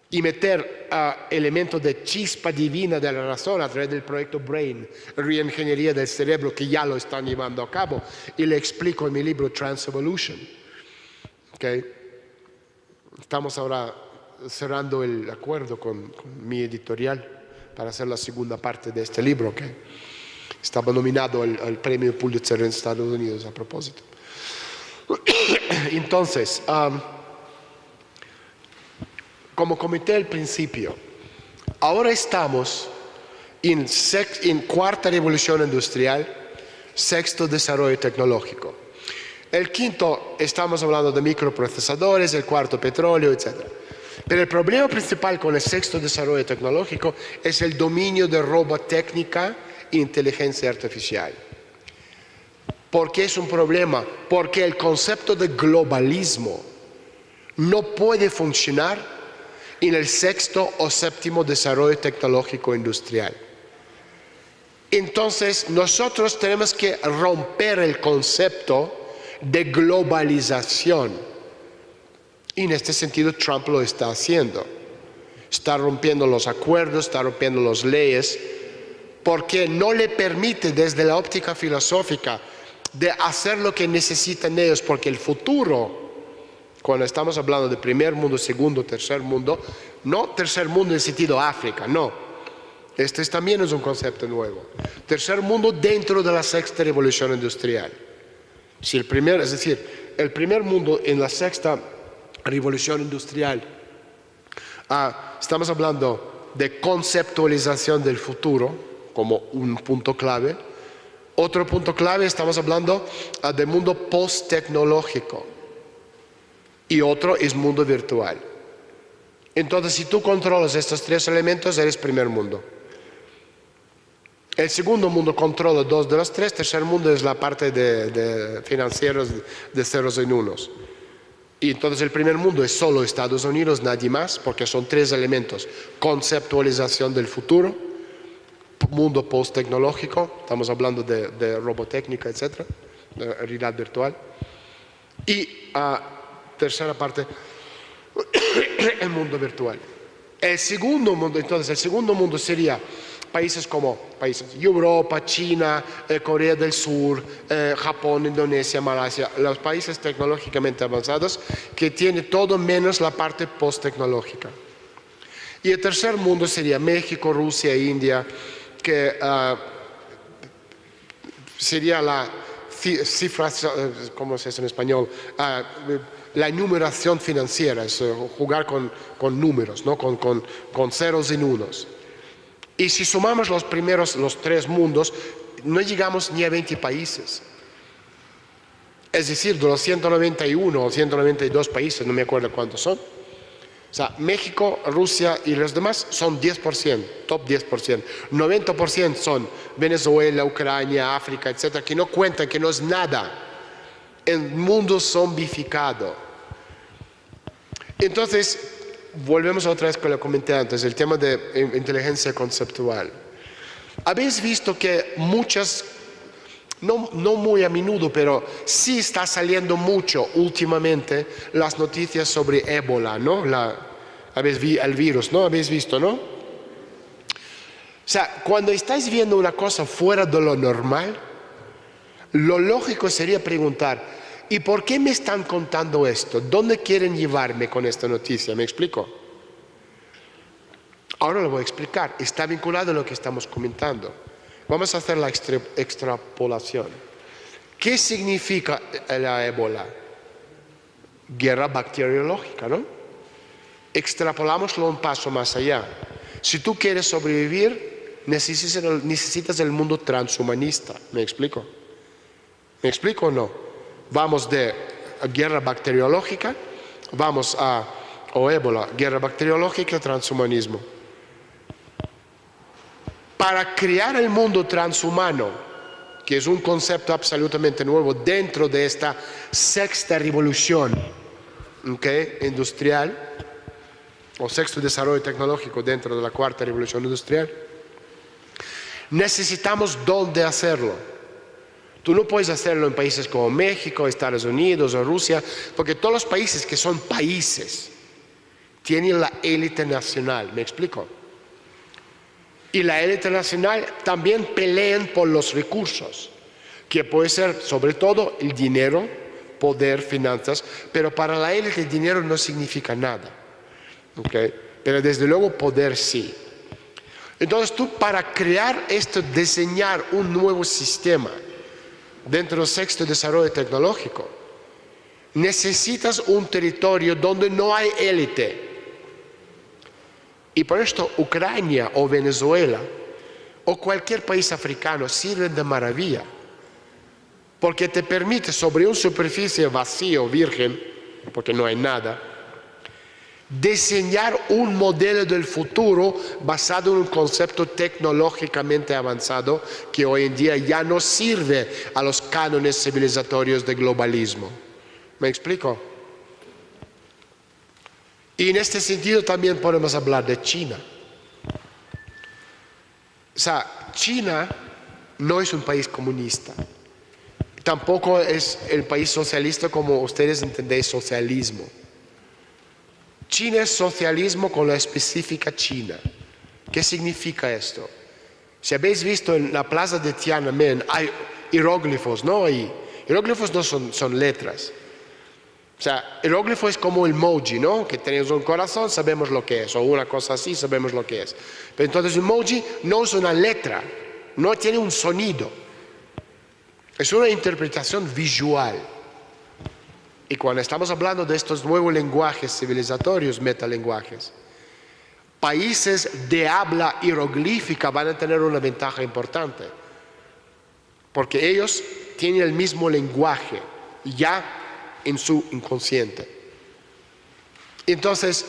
y meter elementos de chispa divina de la razón a través del proyecto Brain, reingeniería del cerebro, que ya lo están llevando a cabo, y le explico en mi libro Transevolution. ¿Okay? Estamos ahora cerrando el acuerdo con mi editorial para hacer la segunda parte de este libro, que estaba nominado al premio Pulitzer en Estados Unidos a propósito. Entonces, como comenté al principio, ahora estamos en cuarta revolución industrial, sexto desarrollo tecnológico. El quinto, estamos hablando de microprocesadores, el cuarto petróleo, etc. Pero el problema principal con el sexto desarrollo tecnológico es el dominio de robotécnica e inteligencia artificial. ¿Por qué es un problema? Porque el concepto de globalismo no puede funcionar en el sexto o séptimo desarrollo tecnológico industrial. Entonces, nosotros tenemos que romper el concepto de globalización. Y en este sentido Trump lo está haciendo. Está rompiendo los acuerdos, está rompiendo las leyes, porque no le permite desde la óptica filosófica de hacer lo que necesitan ellos, porque el futuro, cuando estamos hablando de primer mundo, segundo, tercer mundo, no tercer mundo en el sentido África, no. Este también es un concepto nuevo. Tercer mundo dentro de la sexta revolución industrial. Si el primer mundo en la sexta revolución industrial, estamos hablando de conceptualización del futuro como un punto clave. Otro punto clave, estamos hablando del mundo post-tecnológico. Y otro es mundo virtual. Entonces, si tú controlas estos tres elementos, eres primer mundo. El segundo mundo controla dos de los tres. Tercer mundo es la parte de financieros de ceros y unos. Y entonces el primer mundo es solo Estados Unidos, nadie más, porque son tres elementos. Conceptualización del futuro, mundo post-tecnológico, estamos hablando de robotécnica, etc., de realidad virtual. Y tercera parte, el mundo virtual. El segundo mundo sería países como Europa, China, Corea del Sur, Japón, Indonesia, Malasia, los países tecnológicamente avanzados que tienen todo menos la parte post-tecnológica. Y el tercer mundo sería México, Rusia, India, que sería la cifra, ¿cómo se dice en español? La enumeración financiera, es jugar con números, ¿no? con ceros y unos. Y si sumamos los tres mundos, no llegamos ni a 20 países. Es decir, de los 191 o 192 países, no me acuerdo cuántos son. O sea, México, Rusia y los demás son 10%, top 10%. 90% son Venezuela, Ucrania, África, etcétera, que no cuentan, que no es nada. El mundo zombificado. Entonces, volvemos otra vez con lo que comenté antes, el tema de inteligencia conceptual. Habéis visto que muchas, no muy a menudo, pero sí está saliendo mucho últimamente las noticias sobre ébola, ¿no? El virus, ¿no? Habéis visto, ¿no? O sea, cuando estáis viendo una cosa fuera de lo normal, lo lógico sería preguntar, ¿y por qué me están contando esto? ¿Dónde quieren llevarme con esta noticia? ¿Me explico? Ahora lo voy a explicar. Está vinculado a lo que estamos comentando. Vamos a hacer la extrapolación. ¿Qué significa la ébola? Guerra bacteriológica, ¿no? Extrapolámoslo un paso más allá. Si tú quieres sobrevivir, necesitas el mundo transhumanista. ¿Me explico? ¿Me explico o no? Vamos de guerra bacteriológica, o ébola, guerra bacteriológica, transhumanismo. Para crear el mundo transhumano, que es un concepto absolutamente nuevo dentro de esta sexta revolución, industrial, o sexto desarrollo tecnológico dentro de la cuarta revolución industrial, necesitamos dónde hacerlo. Tú no puedes hacerlo en países como México, Estados Unidos o Rusia, porque todos los países que son países tienen la élite nacional, ¿me explico? Y la élite nacional también pelean por los recursos, que puede ser sobre todo el dinero, poder, finanzas, pero para la élite el dinero no significa nada, pero desde luego poder sí. Entonces tú, para crear esto, diseñar un nuevo sistema dentro del sexto desarrollo tecnológico, necesitas un territorio donde no hay élite. Y por esto Ucrania o Venezuela o cualquier país africano sirven de maravilla, porque te permite sobre una superficie vacío, virgen, porque no hay nada, diseñar un modelo del futuro basado en un concepto tecnológicamente avanzado que hoy en día ya no sirve a los cánones civilizatorios de globalismo. ¿Me explico? Y en este sentido también podemos hablar de China. O sea, China no es un país comunista. Tampoco es el país socialista como ustedes entendéis socialismo. China es socialismo con la específica China. ¿Qué significa esto? Si habéis visto en la plaza de Tiananmen hay hieróglifos, ¿no? Hieróglifos no son letras. O sea, hieróglifo es como el emoji, ¿no? Que tenemos un corazón, sabemos lo que es, o una cosa así, sabemos lo que es. Pero entonces el emoji no es una letra, no tiene un sonido. Es una interpretación visual. Y cuando estamos hablando de estos nuevos lenguajes civilizatorios, metalenguajes, países de habla hieroglífica van a tener una ventaja importante. Porque ellos tienen el mismo lenguaje, ya en su inconsciente. Entonces,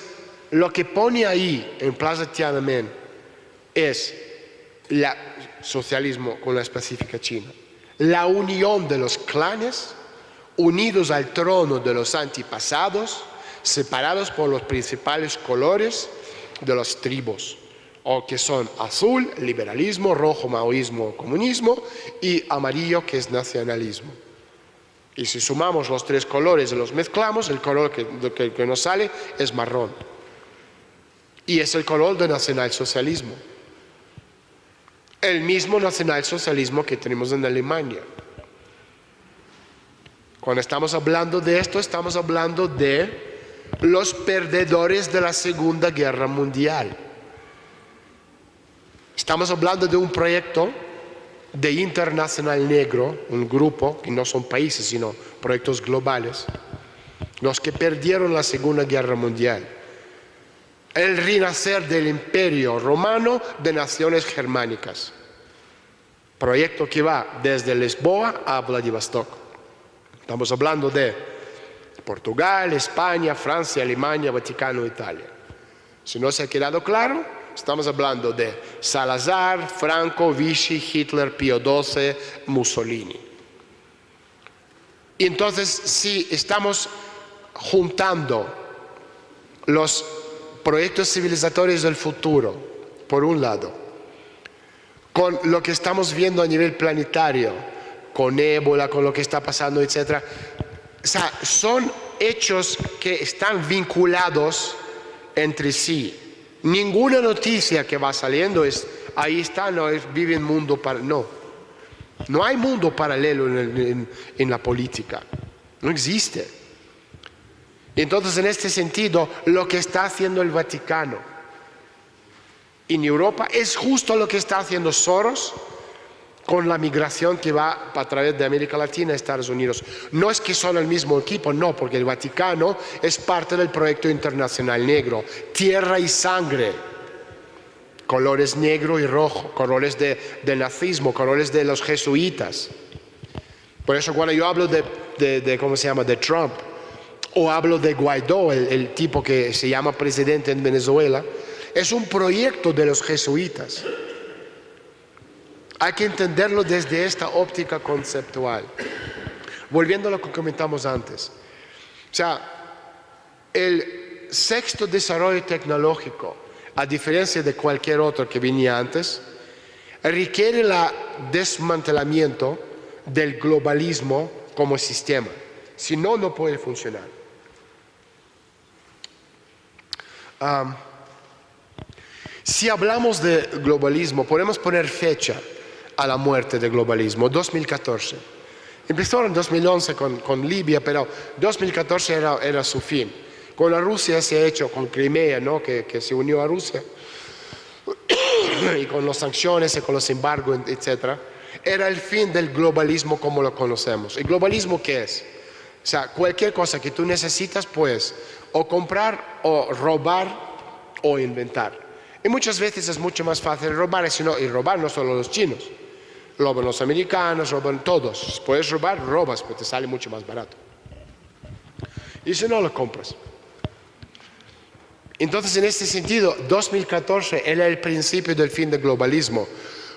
lo que pone ahí en Plaza Tiananmen es el socialismo con la específica China, la unión de los clanes unidos al trono de los antepasados, separados por los principales colores de las tribus, o que son azul, liberalismo, rojo, maoísmo, comunismo, y amarillo, que es nacionalismo. Y si sumamos los tres colores y los mezclamos, el color que nos sale es marrón. Y es el color del nacionalsocialismo. El mismo nacionalsocialismo que tenemos en Alemania. Cuando estamos hablando de esto, estamos hablando de los perdedores de la Segunda Guerra Mundial. Estamos hablando de un proyecto de internacional negro, un grupo que no son países sino proyectos globales, los que perdieron la Segunda Guerra Mundial, el renacer del Imperio Romano de naciones germánicas, proyecto que va desde Lisboa a Vladivostok. Estamos hablando de Portugal, España, Francia, Alemania, Vaticano, Italia. Si no se ha quedado claro, estamos hablando de Salazar, Franco, Vichy, Hitler, Pío XII, Mussolini. Y entonces, si estamos juntando los proyectos civilizatorios del futuro, por un lado, con lo que estamos viendo a nivel planetario, con ébola, con lo que está pasando, etc. O sea, son hechos que están vinculados entre sí. Ninguna noticia que va saliendo es, ahí está, no, vive en mundo paralelo. No hay mundo paralelo en la política. No existe. Entonces, en este sentido, lo que está haciendo el Vaticano en Europa es justo lo que está haciendo Soros con la migración que va a través de América Latina a Estados Unidos. No es que son el mismo equipo, no, porque el Vaticano es parte del proyecto internacional negro, tierra y sangre. colores negro y rojo, colores del nazismo, colores de los jesuitas. Por eso cuando yo hablo ¿cómo se llama?, de Trump, o hablo de Guaidó, el tipo que se llama presidente en Venezuela, es un proyecto de los jesuitas. Hay que entenderlo desde esta óptica conceptual. Volviendo a lo que comentamos antes. O sea, el sexto desarrollo tecnológico, a diferencia de cualquier otro que venía antes, requiere el desmantelamiento del globalismo como sistema. Si no, no puede funcionar. Si hablamos de globalismo, podemos poner fecha a la muerte del globalismo, 2014. Empezó en 2011 con Libia, pero 2014 era su fin. Con la Rusia se ha hecho, con Crimea, ¿no?, que se unió a Rusia, y con las sanciones y con los embargos, etc. Era el fin del globalismo como lo conocemos. ¿El globalismo qué es? O sea, cualquier cosa que tú necesitas, puedes o comprar, o robar, o inventar. Y muchas veces es mucho más fácil robar, y robar no solo los chinos. Roban los americanos, roban todos. Puedes robar, robas, pero te sale mucho más barato. Y si no, lo compras. Entonces, en este sentido, 2014 era el principio del fin del globalismo,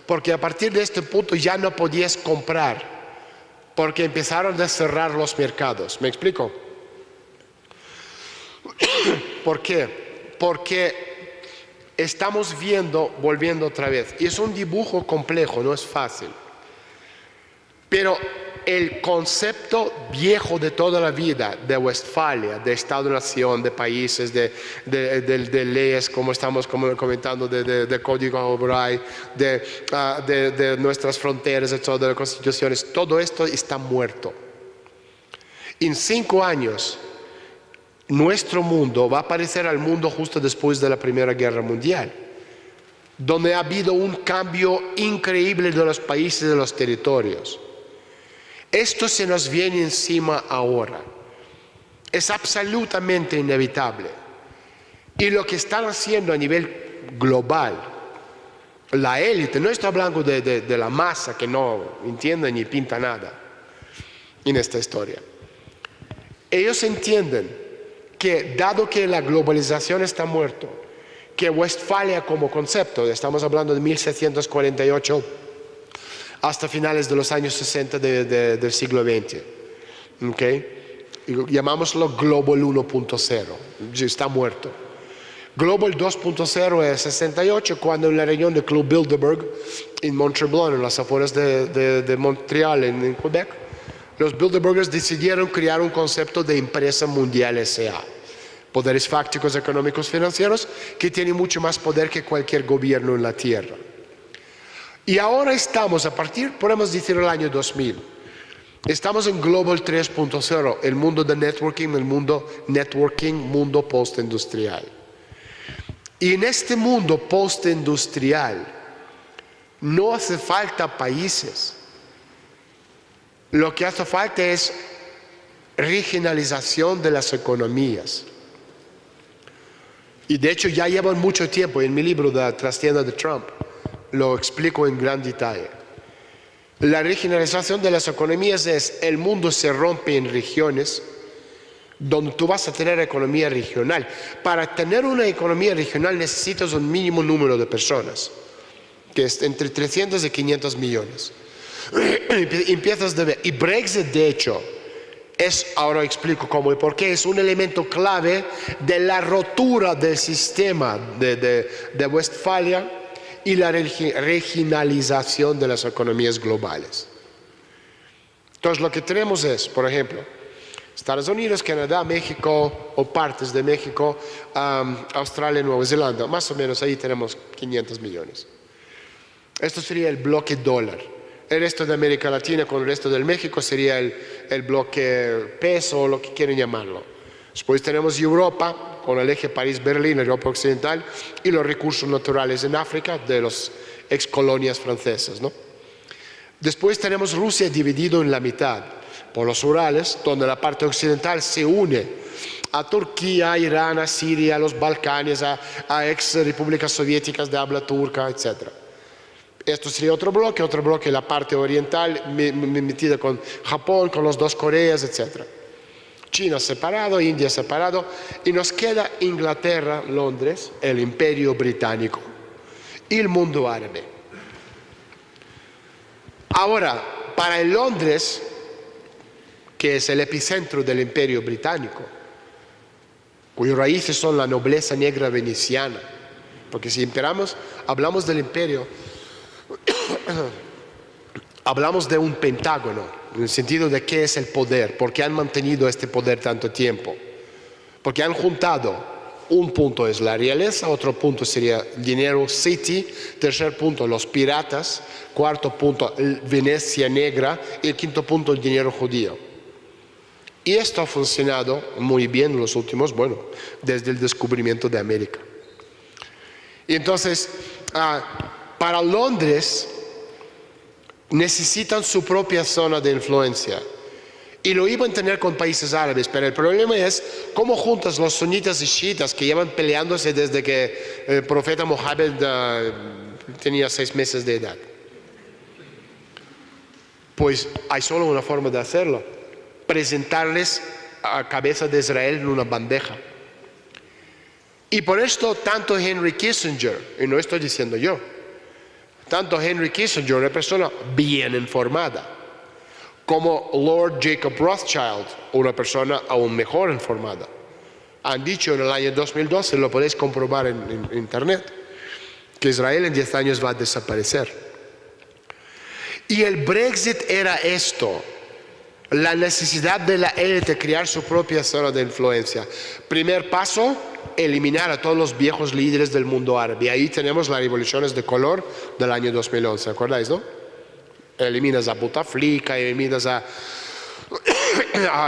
porque a partir de este punto ya no podías comprar, porque empezaron a cerrar los mercados. ¿Me explico? ¿Por qué? Porque estamos viendo, volviendo otra vez, y es un dibujo complejo, no es fácil, pero el concepto viejo de toda la vida de Westfalia, de Estado-Nación, de países, de leyes, como estamos comentando, de Código O'Brien, de nuestras fronteras, de todas las constituciones, todo esto está muerto. En 5 años, nuestro mundo va a parecer al mundo justo después de la Primera Guerra Mundial, donde ha habido un cambio increíble de los países y de los territorios. Esto se nos viene encima ahora. Es absolutamente inevitable. Y lo que están haciendo a nivel global, la élite, no estoy hablando de la masa que no entiende ni pinta nada en esta historia. Ellos entienden que dado que la globalización está muerto, que Westfalia como concepto, estamos hablando de 1748, hasta finales de los años 60 del siglo XX. ¿Okay? Llamámoslo Global 1.0, está muerto. Global 2.0 es 68, cuando en la región de Club Bilderberg, en Mont-Tremblant, en las afueras de Montreal, en Quebec, los Bilderbergers decidieron crear un concepto de empresa mundial S.A. Poderes fácticos, económicos, financieros, que tienen mucho más poder que cualquier gobierno en la Tierra. Y ahora estamos, podemos decir el año 2000, estamos en Global 3.0, el mundo de networking, mundo postindustrial. Y en este mundo postindustrial no hace falta países. Lo que hace falta es regionalización de las economías. Y de hecho ya llevan mucho tiempo, en mi libro de Trastienda de Trump, lo explico en gran detalle. La regionalización de las economías es, el mundo se rompe en regiones donde tú vas a tener economía regional. Para tener una economía regional necesitas un mínimo número de personas, que es entre 300 y 500 millones. Empiezas a ver. Y Brexit, de hecho, ahora explico cómo y por qué, es un elemento clave de la rotura del sistema de Westfalia y la regionalización de las economías globales. Entonces lo que tenemos es, por ejemplo, Estados Unidos, Canadá, México o partes de México, Australia, Nueva Zelanda, más o menos ahí tenemos 500 millones. Esto sería el bloque dólar. El resto de América Latina con el resto del México sería el bloque peso o lo que quieren llamarlo. Después tenemos Europa con el eje París-Berlín, Europa Occidental, y los recursos naturales en África de las ex colonias francesas, ¿no? Después tenemos Rusia dividido en la mitad por los Urales, donde la parte occidental se une a Turquía, a Irán, a Siria, a los Balcanes, a ex repúblicas soviéticas de habla turca, etc. Esto sería otro bloque, la parte oriental metida con Japón, con los dos Coreas, etc. China separado, India separado, y nos queda Inglaterra, Londres, el Imperio Británico y el mundo árabe. Ahora, para el Londres, que es el epicentro del Imperio Británico, cuyas raíces son la nobleza negra veneciana, porque si hablamos del imperio, hablamos de un pentágono, en el sentido de qué es el poder, por qué han mantenido este poder tanto tiempo, porque han juntado, un punto es la realeza, otro punto sería el dinero city, tercer punto los piratas, cuarto punto Venecia negra y el quinto punto el dinero judío. Y esto ha funcionado muy bien en los últimos, desde el descubrimiento de América. Y entonces, para Londres necesitan su propia zona de influencia. Y lo iban a tener con países árabes, pero el problema es cómo juntas los sunitas y chiitas que llevan peleándose desde que el profeta Mohammed tenía 6 meses de edad. Pues hay solo una forma de hacerlo: presentarles a cabeza de Israel en una bandeja. Y por esto tanto Henry Kissinger, y no estoy diciendo yo, tanto Henry Kissinger, una persona bien informada, como Lord Jacob Rothschild, una persona aún mejor informada, han dicho en el año 2012, lo podéis comprobar en internet, que Israel en 10 años va a desaparecer. Y el Brexit era esto: la necesidad de la élite crear su propia zona de influencia. Primer paso, eliminar a todos los viejos líderes del mundo árabe. Ahí tenemos las revoluciones de color del año 2011, ¿acordáis, no? Eliminas a Bouteflika, eliminas a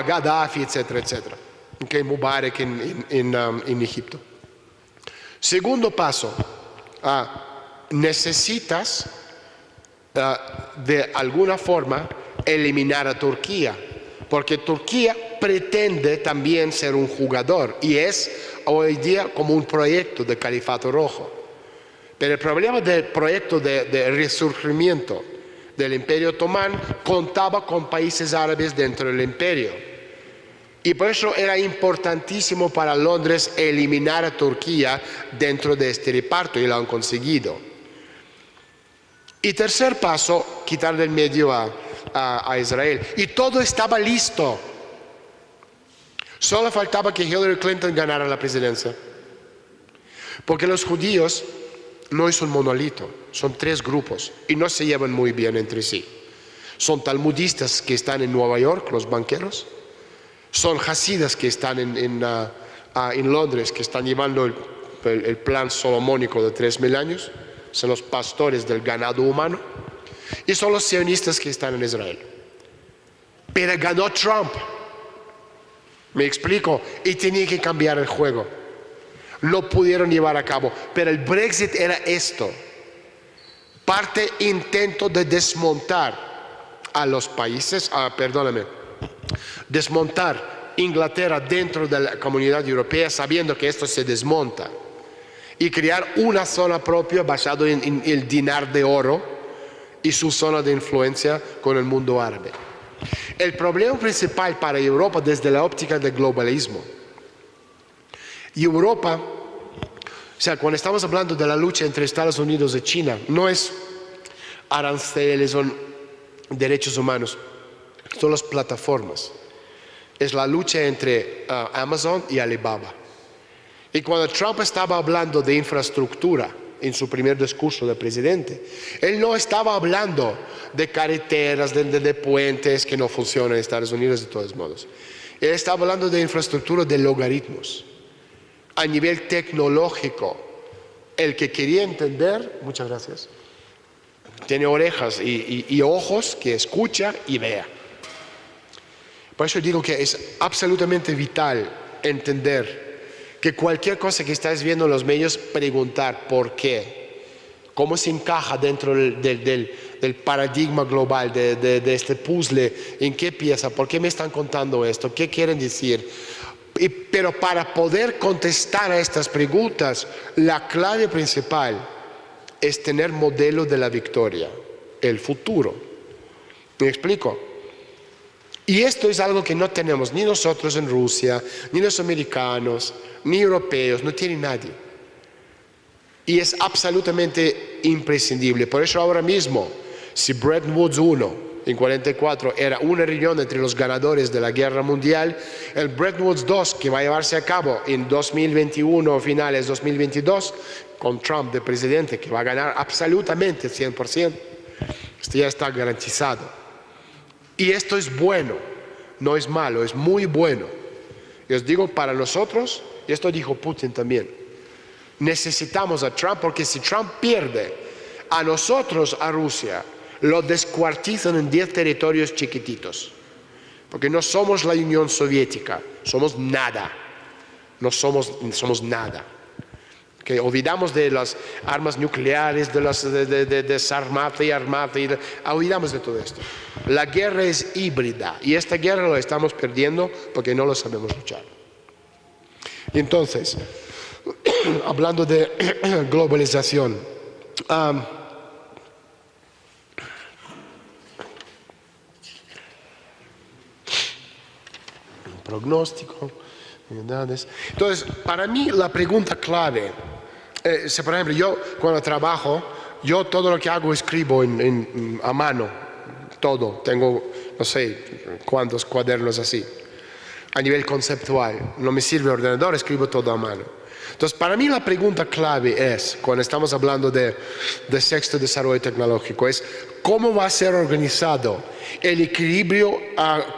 Gaddafi, etcétera, etcétera. Okay, Mubarak en Egipto. Segundo paso, necesitas de alguna forma eliminar a Turquía, porque Turquía pretende también ser un jugador y es hoy día como un proyecto de califato rojo. Pero el problema del proyecto de resurgimiento del Imperio Otomán contaba con países árabes dentro del imperio. Y por eso era importantísimo para Londres eliminar a Turquía dentro de este reparto, y lo han conseguido. Y tercer paso, quitar del medio a Israel. Y todo estaba listo. Solo faltaba que Hillary Clinton ganara la presidencia. Porque los judíos no es un monolito, son 3 grupos y no se llevan muy bien entre sí. Son talmudistas que están en Nueva York, los banqueros. Son hasidas que están en Londres, que están llevando el plan solomónico de 3000 años. Son los pastores del ganado humano. Y son los sionistas que están en Israel. Pero ganó Trump. ¿Me explico? Y tenía que cambiar el juego. Lo pudieron llevar a cabo. Pero el Brexit era esto: intento de desmontar a los países, desmontar Inglaterra dentro de la comunidad europea, sabiendo que esto se desmonta, y crear una zona propia basada en el dinar de oro y su zona de influencia con el mundo árabe. El problema principal para Europa desde la óptica del globalismo, Europa, cuando estamos hablando de la lucha entre Estados Unidos y China, no es aranceles, son derechos humanos, son las plataformas. Es la lucha entre Amazon y Alibaba. Y cuando Trump estaba hablando de infraestructura en su primer discurso de presidente, él no estaba hablando de carreteras, de puentes que no funcionan en Estados Unidos de todos modos. Él estaba hablando de infraestructura de logaritmos. A nivel tecnológico, el que quería entender, muchas gracias, tiene orejas y ojos que escucha y vea. Por eso digo que es absolutamente vital entender que cualquier cosa que estáis viendo en los medios, preguntar por qué, cómo se encaja dentro del paradigma global, de este puzzle, en qué pieza, por qué me están contando esto, qué quieren decir. Pero para poder contestar a estas preguntas, la clave principal es tener modelo de la victoria, el futuro. ¿Me explico? Y esto es algo que no tenemos ni nosotros en Rusia, ni los americanos, ni europeos, no tiene nadie. Y es absolutamente imprescindible. Por eso ahora mismo, si Bretton Woods 1 en 44 era una reunión entre los ganadores de la guerra mundial, el Bretton Woods 2, que va a llevarse a cabo en 2021 o finales 2022, con Trump de presidente, que va a ganar absolutamente 100%, esto ya está garantizado. Y esto es bueno, no es malo, es muy bueno. Y os digo, para nosotros, y esto dijo Putin también, necesitamos a Trump, porque si Trump pierde, a nosotros, a Rusia, lo descuartizan en 10 territorios chiquititos. Porque no somos la Unión Soviética, somos nada. No somos nada. Que olvidamos de las armas nucleares, de desarmate y armate, olvidamos de todo esto. La guerra es híbrida y esta guerra la estamos perdiendo porque no lo sabemos luchar. Entonces, hablando de globalización, pronóstico, edades. Entonces, para mí la pregunta clave, por ejemplo, yo cuando trabajo, yo todo lo que hago escribo a mano, todo. Tengo, no sé cuántos cuadernos así, a nivel conceptual. No me sirve ordenador, escribo todo a mano. Entonces, para mí la pregunta clave es, cuando estamos hablando de sexto desarrollo tecnológico, es cómo va a ser organizado el equilibrio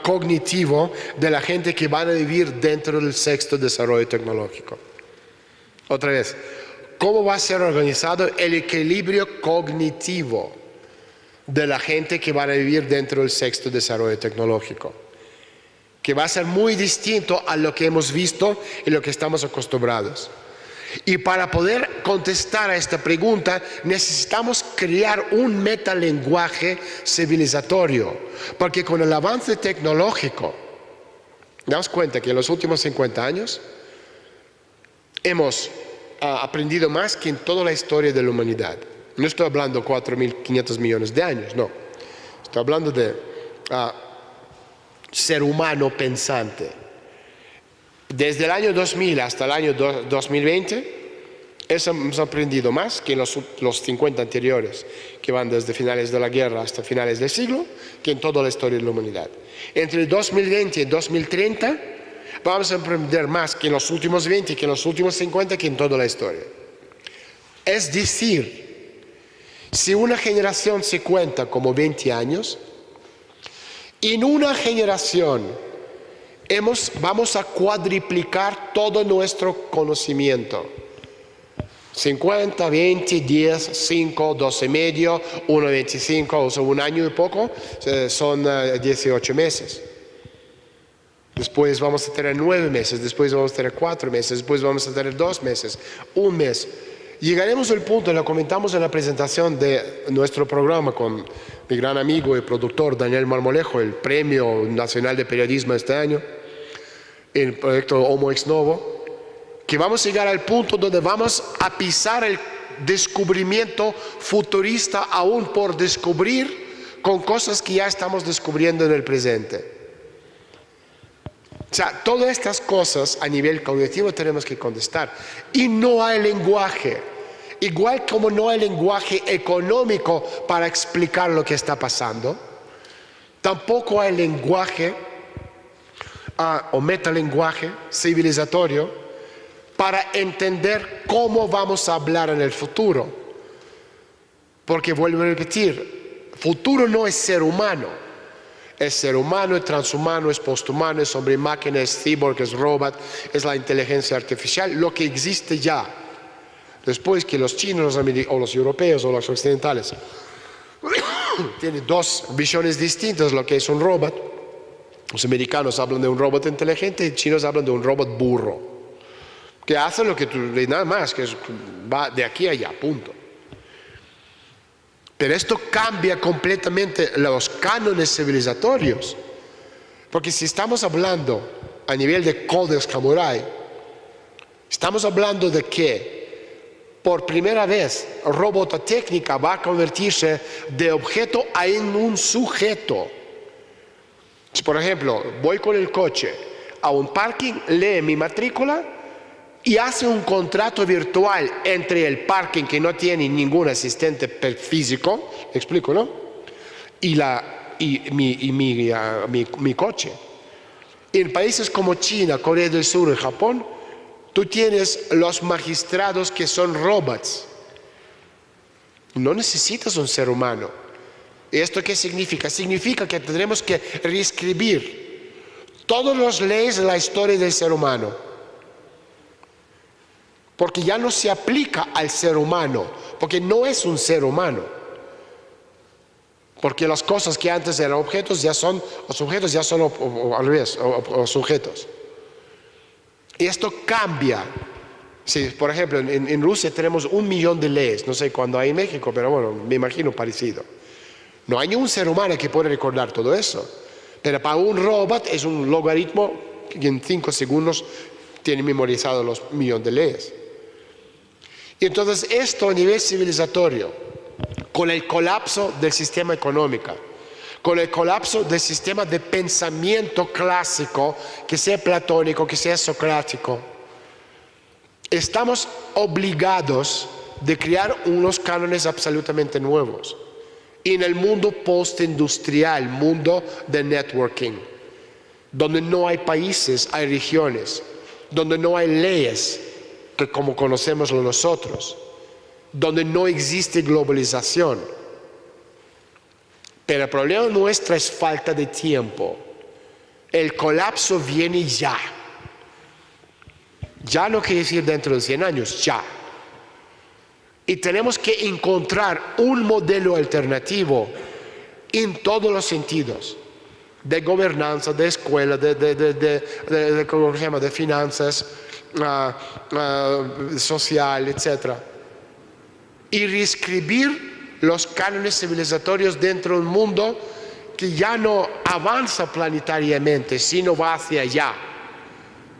cognitivo de la gente que van a vivir dentro del sexto desarrollo tecnológico. Otra vez, ¿cómo va a ser organizado el equilibrio cognitivo de la gente que van a vivir dentro del sexto desarrollo tecnológico? Que va a ser muy distinto a lo que hemos visto y lo que estamos acostumbrados. Y para poder contestar a esta pregunta necesitamos crear un metalenguaje civilizatorio, porque con el avance tecnológico, damos cuenta que en los últimos 50 años hemos aprendido más que en toda la historia de la humanidad. No estoy hablando de 4.500 millones de años, no. Estoy hablando de ser humano pensante. Desde el año 2000 hasta el año 2020 hemos aprendido más que en los 50 anteriores, que van desde finales de la guerra hasta finales del siglo, que en toda la historia de la humanidad. Entre el 2020 y 2030 vamos a aprender más que en los últimos 20, que en los últimos 50, que en toda la historia. Es decir, si una generación se cuenta como 20 años, en una generación vamos a cuadriplicar todo nuestro conocimiento. 50, 20, 10, 5, 12 y medio, 1,25, o sea, un año y poco, son 18 meses. Después vamos a tener 9 meses, después vamos a tener 4 meses, después vamos a tener 2 meses, un mes. Llegaremos al punto, lo comentamos en la presentación de nuestro programa con mi gran amigo y productor Daniel Marmolejo, el Premio Nacional de Periodismo este año, el proyecto Homo Ex Novo, que vamos a llegar al punto donde vamos a pisar el descubrimiento futurista aún por descubrir con cosas que ya estamos descubriendo en el presente. O sea, todas estas cosas a nivel cognitivo tenemos que contestar. Y no hay lenguaje. Igual como no hay lenguaje económico para explicar lo que está pasando, tampoco hay lenguaje o metalenguaje civilizatorio para entender cómo vamos a hablar en el futuro. Porque vuelvo a repetir, futuro no es ser humano. Es ser humano, es transhumano, es posthumano, es hombre máquina, es cyborg, es robot, es la inteligencia artificial, lo que existe ya. Después que los chinos o los europeos o los occidentales tienen dos visiones distintas de lo que es un robot. Los americanos hablan de un robot inteligente y los chinos hablan de un robot burro, que hace lo que tú, nada más, que va de aquí a allá, punto. Pero esto cambia completamente los cánones civilizatorios, porque si estamos hablando a nivel de Codex Hamurái, estamos hablando de que por primera vez robotécnica va a convertirse de objeto en un sujeto. Si, por ejemplo, voy con el coche a un parking, lee mi matrícula y hace un contrato virtual entre el parking, que no tiene ningún asistente físico, ¿me explico, no? Y mi coche. En países como China, Corea del Sur y Japón, tú tienes los magistrados que son robots. No necesitas un ser humano. ¿Esto qué significa? Significa que tendremos que reescribir todas las leyes de la historia del ser humano. Porque ya no se aplica al ser humano, porque no es un ser humano. Porque las cosas que antes eran objetos ya son, los sujetos ya son al revés, o sujetos. Y esto cambia. Sí, por ejemplo, en Rusia tenemos 1 millón de leyes, no sé cuándo hay en México, pero bueno, me imagino parecido. No hay ningún ser humano que pueda recordar todo eso. Pero para un robot es un logaritmo que en 5 segundos tiene memorizado los 1 millón de leyes. Y entonces esto a nivel civilizatorio, con el colapso del sistema económico, con el colapso del sistema de pensamiento clásico, que sea platónico, que sea socrático, estamos obligados de crear unos cánones absolutamente nuevos. En el mundo postindustrial, mundo de networking, donde no hay países, hay regiones, donde no hay leyes que como conocemos nosotros, donde no existe globalización. Pero el problema nuestro es falta de tiempo. El colapso viene ya. Ya no quiere decir dentro de 100 años, ya. Y tenemos que encontrar un modelo alternativo en todos los sentidos. De gobernanza, de escuela, ¿cómo se llama? De finanzas, social, etc. Y reescribir los cánones civilizatorios dentro de un mundo que ya no avanza planetariamente, sino va hacia allá.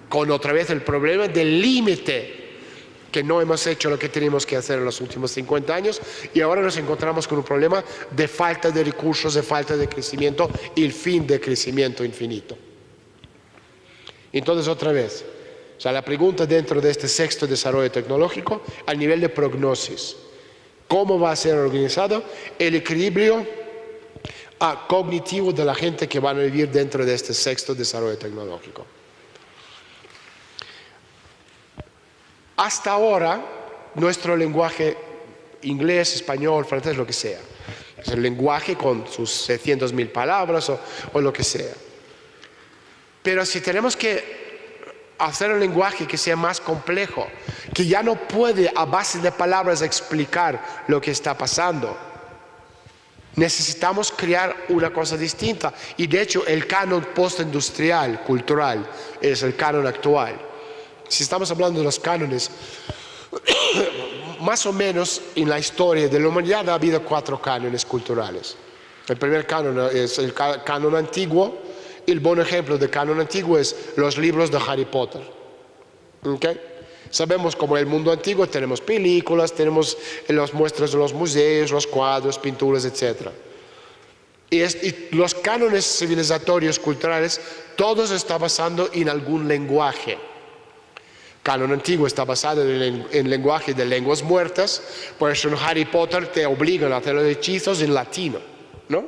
Con otra vez el problema del límite, que no hemos hecho lo que teníamos que hacer en los últimos 50 años y ahora nos encontramos con un problema de falta de recursos, de falta de crecimiento y el fin de crecimiento infinito. Entonces, otra vez, o sea, la pregunta dentro de este sexto desarrollo tecnológico, a nivel de prognosis, ¿cómo va a ser organizado el equilibrio cognitivo de la gente que van a vivir dentro de este sexto desarrollo tecnológico? Hasta ahora, nuestro lenguaje, inglés, español, francés, lo que sea, es el lenguaje con sus 600.000 palabras o lo que sea. Pero si tenemos que hacer un lenguaje que sea más complejo, que ya no puede a base de palabras explicar lo que está pasando, necesitamos crear una cosa distinta. Y de hecho, el canon postindustrial, cultural, es el canon actual. Si estamos hablando de los cánones, más o menos en la historia de la humanidad ha habido 4 cánones culturales. El primer canon es el canon antiguo. El buen ejemplo de canon antiguo es los libros de Harry Potter. ¿Okay? Sabemos como en el mundo antiguo tenemos películas, tenemos las muestras de los museos, los cuadros, pinturas, etc. Y los cánones civilizatorios culturales, todos están basados en algún lenguaje. Canon antiguo está basado en lenguaje de lenguas muertas, por eso en Harry Potter te obligan a hacer los hechizos en latino, ¿no?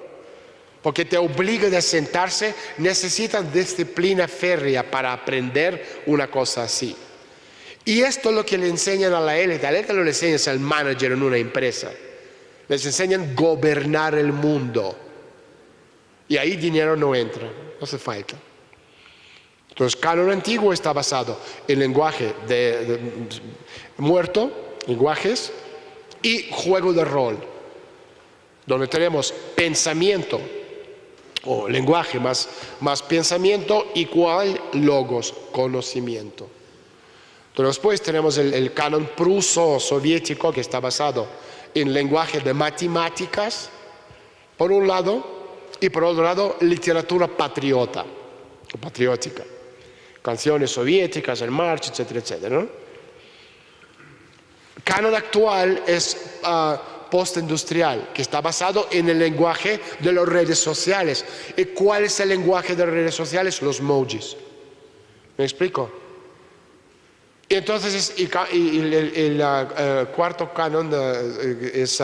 Porque te obligan a sentarse, necesitan disciplina férrea para aprender una cosa así. Y esto es lo que le enseñan a la élite no le enseñas al manager en una empresa, les enseñan a gobernar el mundo. Y ahí dinero no entra, no hace falta. Entonces, canon antiguo está basado en lenguaje de muerto, lenguajes, y juego de rol, donde tenemos pensamiento, o lenguaje más pensamiento, igual logos, conocimiento. Entonces, después tenemos el canon pruso soviético, que está basado en lenguaje de matemáticas, por un lado, y por otro lado, literatura patriótica. canciones soviéticas, el march, etcétera, etcétera, ¿no? Canon actual es postindustrial, que está basado en el lenguaje de las redes sociales. ¿Y cuál es el lenguaje de las redes sociales? Los emojis. ¿Me explico? Y entonces el cuarto canon es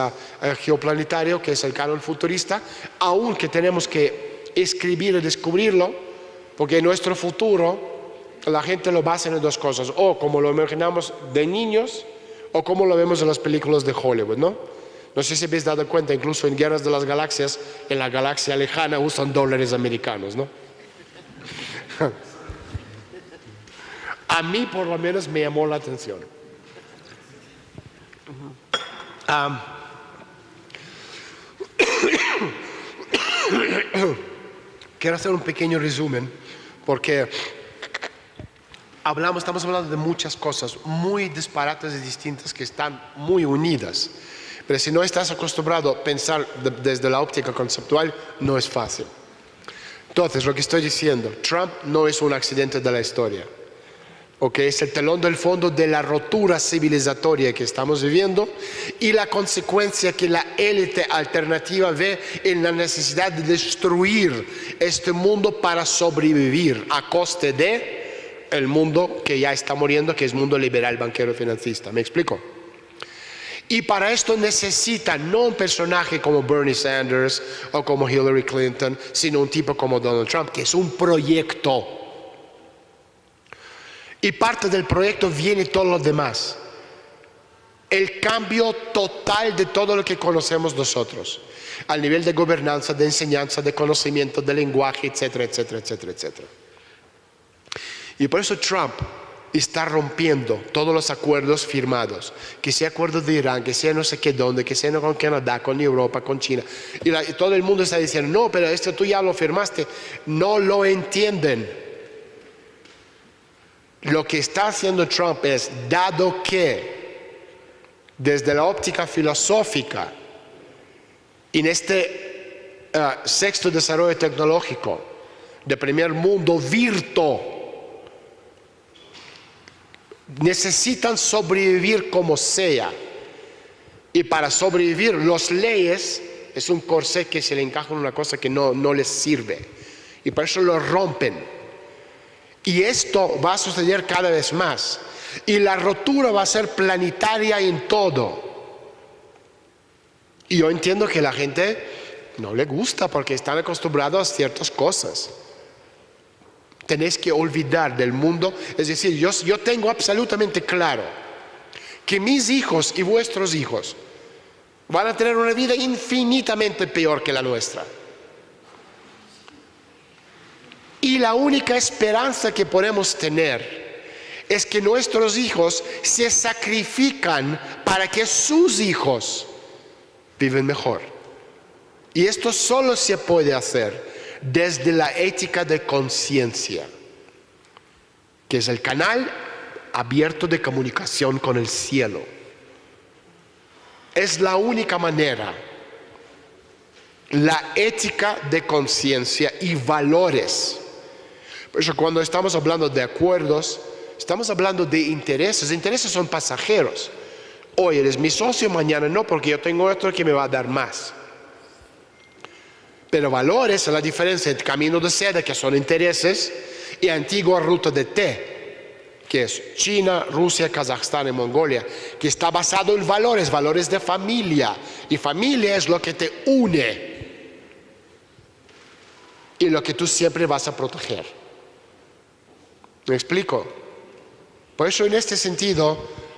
geoplanetario, que es el canon futurista, aunque tenemos que escribir y descubrirlo, porque en nuestro futuro la gente lo basa en dos cosas, o como lo imaginamos de niños, o como lo vemos en las películas de Hollywood, ¿no? No sé si habéis dado cuenta, incluso en Guerras de las Galaxias, en la galaxia lejana usan dólares americanos, ¿no? A mí por lo menos me llamó la atención. Quiero hacer un pequeño resumen porque estamos hablando de muchas cosas muy disparates y distintas que están muy unidas. Pero si no estás acostumbrado a pensar desde la óptica conceptual, no es fácil. Entonces, lo que estoy diciendo, Trump no es un accidente de la historia. Okay, es el telón del fondo de la rotura civilizatoria que estamos viviendo y la consecuencia que la élite alternativa ve en la necesidad de destruir este mundo para sobrevivir a coste de el mundo que ya está muriendo, que es mundo liberal, banquero, financista. ¿Me explico? Y para esto necesitan no un personaje como Bernie Sanders o como Hillary Clinton, sino un tipo como Donald Trump, que es un proyecto. Y parte del proyecto viene todo lo demás. El cambio total de todo lo que conocemos nosotros. Al nivel de gobernanza, de enseñanza, de conocimiento, de lenguaje, etcétera, etcétera, etcétera, etcétera. Y por eso Trump está rompiendo todos los acuerdos firmados. Que sea acuerdo de Irán, que sea no sé qué dónde, que sea con Canadá, con Europa, con China. Y todo el mundo está diciendo, no, pero esto tú ya lo firmaste. No lo entienden. Lo que está haciendo Trump es, dado que desde la óptica filosófica, en este sexto desarrollo tecnológico de primer mundo virtual, necesitan sobrevivir como sea. Y para sobrevivir, las leyes es un corsé que se le encaja en una cosa que no les sirve. Y por eso lo rompen. Y esto va a suceder cada vez más. Y la rotura va a ser planetaria en todo. Y yo entiendo que la gente no le gusta porque están acostumbrados a ciertas cosas. Tenéis que olvidar del mundo. Es decir, yo tengo absolutamente claro que mis hijos y vuestros hijos van a tener una vida infinitamente peor que la nuestra. Y la única esperanza que podemos tener es que nuestros hijos se sacrifican para que sus hijos vivan mejor. Y esto solo se puede hacer desde la ética de conciencia, que es el canal abierto de comunicación con el cielo. Es la única manera. La ética de conciencia y valores. Por eso cuando estamos hablando de acuerdos, estamos hablando de intereses. Intereses son pasajeros. Hoy eres mi socio, mañana no, porque yo tengo otro que me va a dar más. Pero valores es la diferencia entre camino de seda, que son intereses, y antigua ruta de té, que es China, Rusia, Kazajstán y Mongolia, que está basado en valores, valores de familia. Y familia es lo que te une y lo que tú siempre vas a proteger. ¿Me explico? Por eso en este sentido,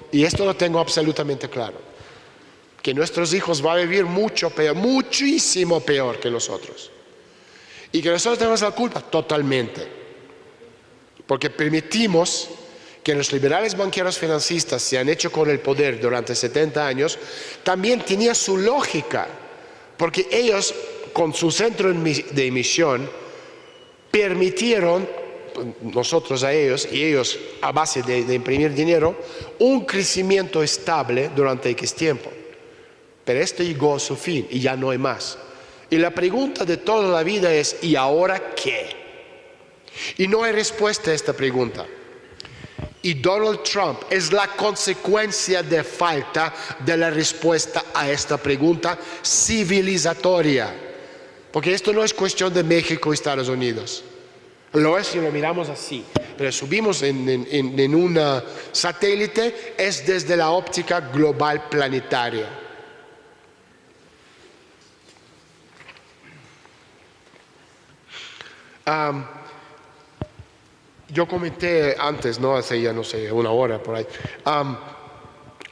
y esto lo tengo absolutamente claro, que nuestros hijos van a vivir mucho peor, muchísimo peor que nosotros. Y que nosotros tenemos la culpa totalmente. Porque permitimos que los liberales banqueros financistas se han hecho con el poder durante 70 años, también tenía su lógica. Porque ellos, con su centro de emisión, permitieron nosotros a ellos y ellos a base de imprimir dinero un crecimiento estable durante X tiempo, pero esto llegó a su fin y ya no hay más. Y la pregunta de toda la vida es ¿y ahora qué? Y no hay respuesta a esta pregunta. Y Donald Trump es la consecuencia de falta de la respuesta a esta pregunta civilizatoria. Porque esto no es cuestión de México y Estados Unidos. Lo es si lo miramos así. Pero subimos en un satélite, es desde la óptica global planetaria. Yo comenté antes, ¿no? Hace ya, no sé, una hora por ahí,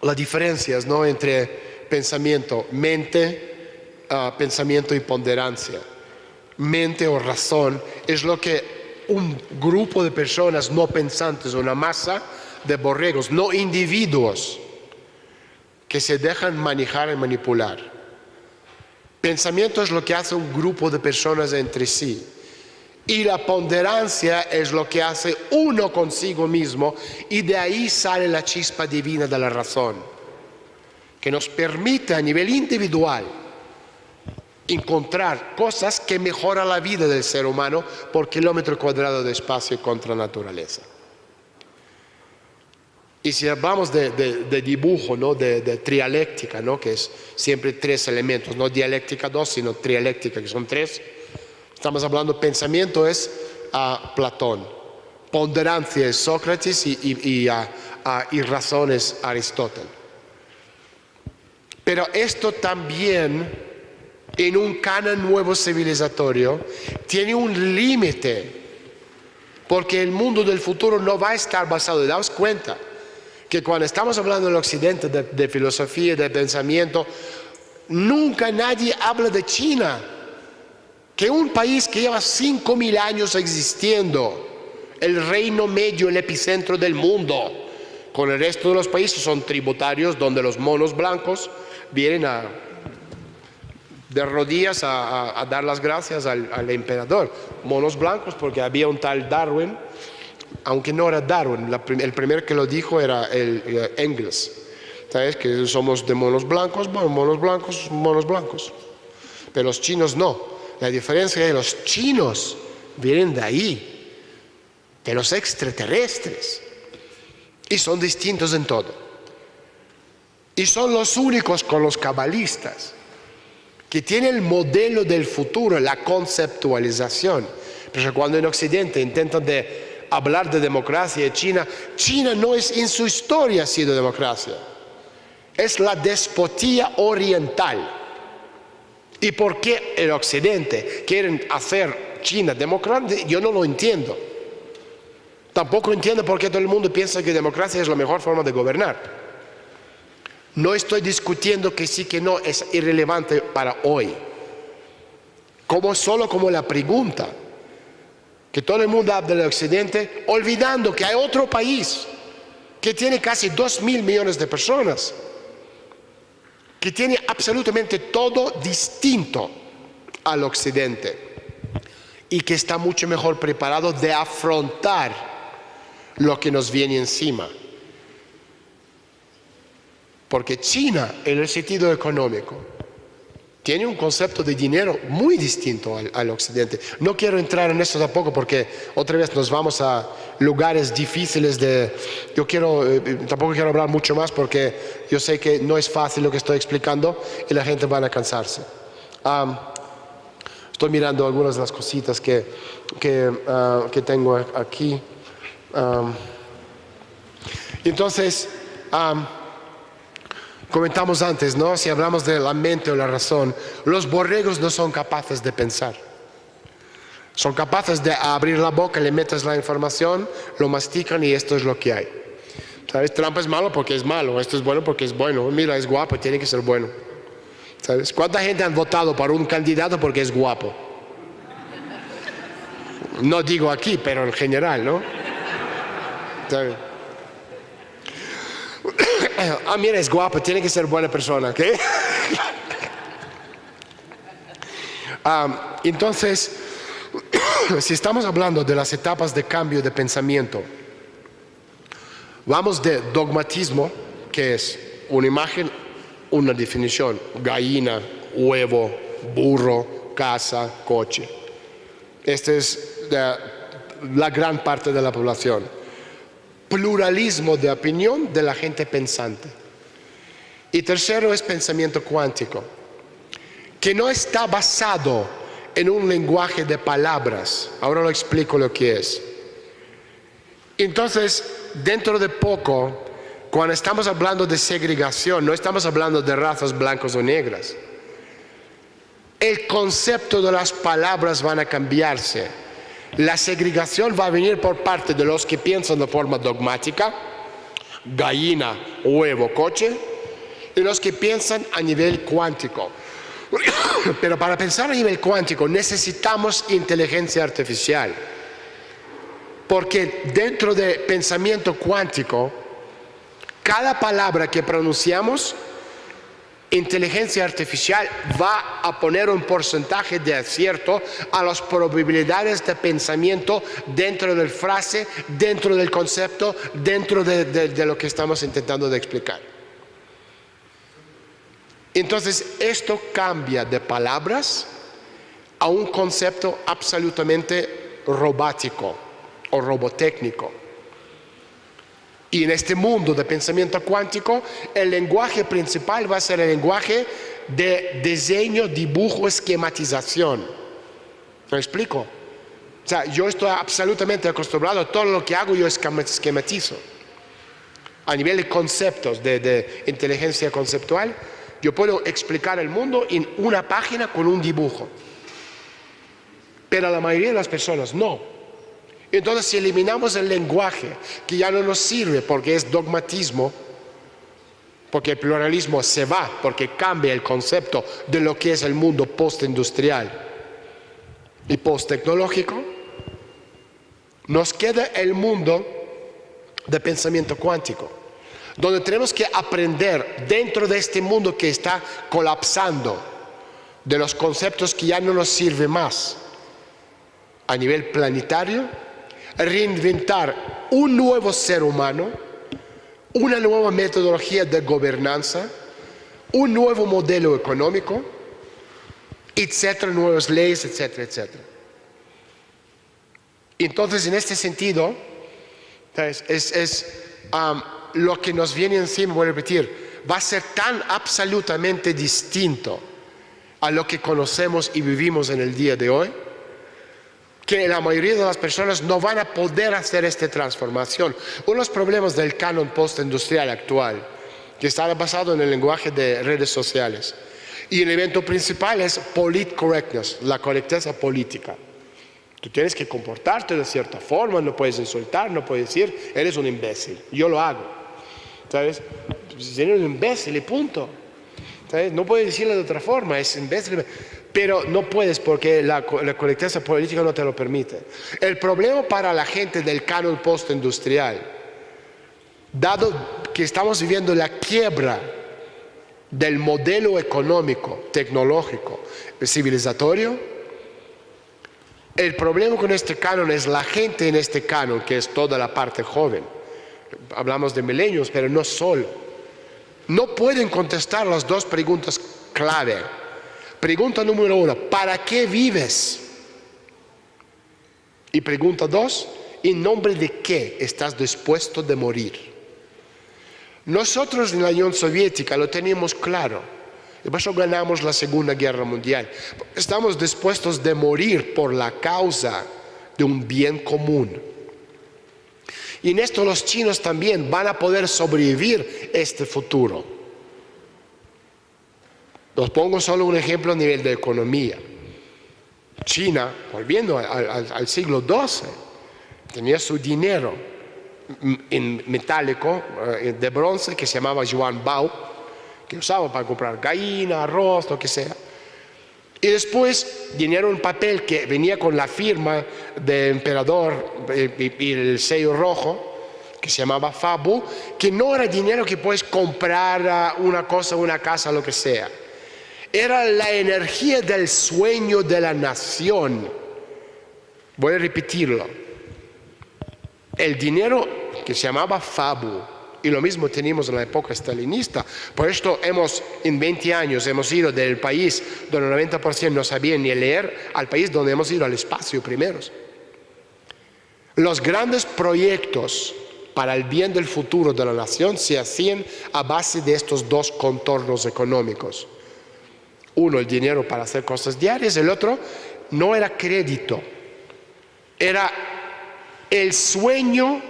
las diferencias, ¿no? Entre pensamiento, mente, pensamiento y ponderancia. Mente o razón es lo que un grupo de personas no pensantes, una masa de borregos, no individuos, que se dejan manejar y manipular. Pensamiento es lo que hace un grupo de personas entre sí. Y la ponderancia es lo que hace uno consigo mismo, y de ahí sale la chispa divina de la razón, que nos permite a nivel individual encontrar cosas que mejoran la vida del ser humano por kilómetro cuadrado de espacio contra naturaleza. Y si hablamos de dibujo, ¿no? de trialéctica, ¿no? Que es siempre tres elementos, no dialéctica dos, sino trialéctica, que son tres. Estamos hablando, pensamiento es Platón, ponderancia es Sócrates y razón es Aristóteles. Pero esto también, en un canon nuevo civilizatorio, tiene un límite, porque el mundo del futuro no va a estar basado. Daos cuenta que cuando estamos hablando del occidente, de filosofía, de pensamiento, nunca nadie habla de China, que un país que lleva 5.000 años existiendo, el reino medio, el epicentro del mundo, con el resto de los países son tributarios, donde los monos blancos vienen de rodillas a dar las gracias al emperador. Monos blancos porque había un tal Darwin, aunque no era Darwin, el primero que lo dijo era el Engels. ¿Sabes? Que somos de monos blancos, bueno, monos blancos. Pero los chinos no. La diferencia es que los chinos vienen de ahí, de los extraterrestres, y son distintos en todo. Y son los únicos con los cabalistas que tienen el modelo del futuro, la conceptualización. Pero cuando en Occidente intentan hablar de democracia de China, China no es en su historia ha sido democracia, es la despotía oriental. ¿Y por qué el Occidente quieren hacer China democrática? Yo no lo entiendo. Tampoco entiendo por qué todo el mundo piensa que democracia es la mejor forma de gobernar. No estoy discutiendo que sí, que no, es irrelevante para hoy. Solo como la pregunta, que todo el mundo habla del Occidente, olvidando que hay otro país que tiene casi 2.000 millones de personas, que tiene absolutamente todo distinto al Occidente y que está mucho mejor preparado de afrontar lo que nos viene encima. Porque China, en el sentido económico, tiene un concepto de dinero muy distinto al Occidente. No quiero entrar en esto tampoco porque otra vez nos vamos a lugares difíciles tampoco quiero hablar mucho más porque yo sé que no es fácil lo que estoy explicando y la gente va a cansarse. Estoy mirando algunas de las cositas que tengo aquí. Entonces, comentamos antes, ¿no? Si hablamos de la mente o la razón, los borregos no son capaces de pensar. Son capaces de abrir la boca, le metes la información, lo mastican y esto es lo que hay. ¿Sabes? Trump es malo porque es malo, esto es bueno porque es bueno. Mira, es guapo, tiene que ser bueno. ¿Sabes? ¿Cuánta gente han votado por un candidato porque es guapo? No digo aquí, pero en general, ¿no? ¿Sabes? Mira, es guapo, tiene que ser buena persona, ¿ok? Entonces, si estamos hablando de las etapas de cambio de pensamiento, vamos de dogmatismo, que es una imagen, una definición: gallina, huevo, burro, casa, coche. Este es la gran parte de la población. Pluralismo de opinión de la gente pensante. Y tercero es pensamiento cuántico, que no está basado en un lenguaje de palabras. Ahora lo explico lo que es. Entonces, dentro de poco, cuando estamos hablando de segregación, no estamos hablando de razas blancas o negras. El concepto de las palabras van a cambiarse. La segregación va a venir por parte de los que piensan de forma dogmática, gallina, huevo, coche, y los que piensan a nivel cuántico. Pero para pensar a nivel cuántico necesitamos inteligencia artificial. Porque dentro de pensamiento cuántico, cada palabra que pronunciamos, inteligencia artificial va a poner un porcentaje de acierto a las probabilidades de pensamiento dentro del frase, dentro del concepto, dentro de lo que estamos intentando de explicar. Entonces, esto cambia de palabras a un concepto absolutamente robótico o robotécnico. Y en este mundo de pensamiento cuántico, el lenguaje principal va a ser el lenguaje de diseño, dibujo, esquematización. ¿Me explico? O sea, yo estoy absolutamente acostumbrado a todo lo que hago, yo esquematizo. A nivel de conceptos, de inteligencia conceptual, yo puedo explicar el mundo en una página con un dibujo. Pero la mayoría de las personas no. Entonces, si eliminamos el lenguaje, que ya no nos sirve porque es dogmatismo, porque el pluralismo se va, porque cambia el concepto de lo que es el mundo postindustrial y posttecnológico, nos queda el mundo de pensamiento cuántico, donde tenemos que aprender dentro de este mundo que está colapsando, de los conceptos que ya no nos sirven más a nivel planetario, reinventar un nuevo ser humano, una nueva metodología de gobernanza, un nuevo modelo económico, etcétera, nuevas leyes, etcétera, etcétera. Entonces, en este sentido, lo que nos viene encima, voy a repetir, va a ser tan absolutamente distinto a lo que conocemos y vivimos en el día de hoy, que la mayoría de las personas no van a poder hacer esta transformación. Uno de los problemas del canon postindustrial actual, que está basado en el lenguaje de redes sociales, y el evento principal es politcorrectness, la correcteza política. Tú tienes que comportarte de cierta forma, no puedes insultar, no puedes decir, eres un imbécil. Yo lo hago, ¿sabes? Eres un imbécil y punto. ¿Sabes? No puedes decirlo de otra forma, es imbécil. Pero no puedes porque la correcteza política no te lo permite. El problema para la gente del canon postindustrial, dado que estamos viviendo la quiebra del modelo económico, tecnológico, civilizatorio, el problema con este canon es la gente en este canon, que es toda la parte joven. Hablamos de milenios, pero no solo. No pueden contestar las dos preguntas clave. Pregunta número 1, ¿para qué vives? Y pregunta 2, ¿en nombre de qué estás dispuesto de morir? Nosotros en la Unión Soviética lo teníamos claro. Y por eso ganamos la Segunda Guerra Mundial. Estamos dispuestos de morir por la causa de un bien común. Y en esto los chinos también van a poder sobrevivir este futuro. Os pongo solo un ejemplo a nivel de economía. China, volviendo al siglo XII, tenía su dinero en metálico de bronce que se llamaba yuan bao, que usaba para comprar gallina, arroz, lo que sea. Y después dinero en papel que venía con la firma del emperador y el sello rojo, que se llamaba fabu, que no era dinero que puedes comprar una cosa, una casa, lo que sea. Era la energía del sueño de la nación. Voy a repetirlo. El dinero que se llamaba fabu, y lo mismo teníamos en la época stalinista. Por esto en 20 años hemos ido del país donde el 90% no sabía ni leer al país donde hemos ido al espacio primeros. Los grandes proyectos para el bien del futuro de la nación se hacían a base de estos dos contornos económicos. Uno, el dinero para hacer cosas diarias, el otro no era crédito, era el sueño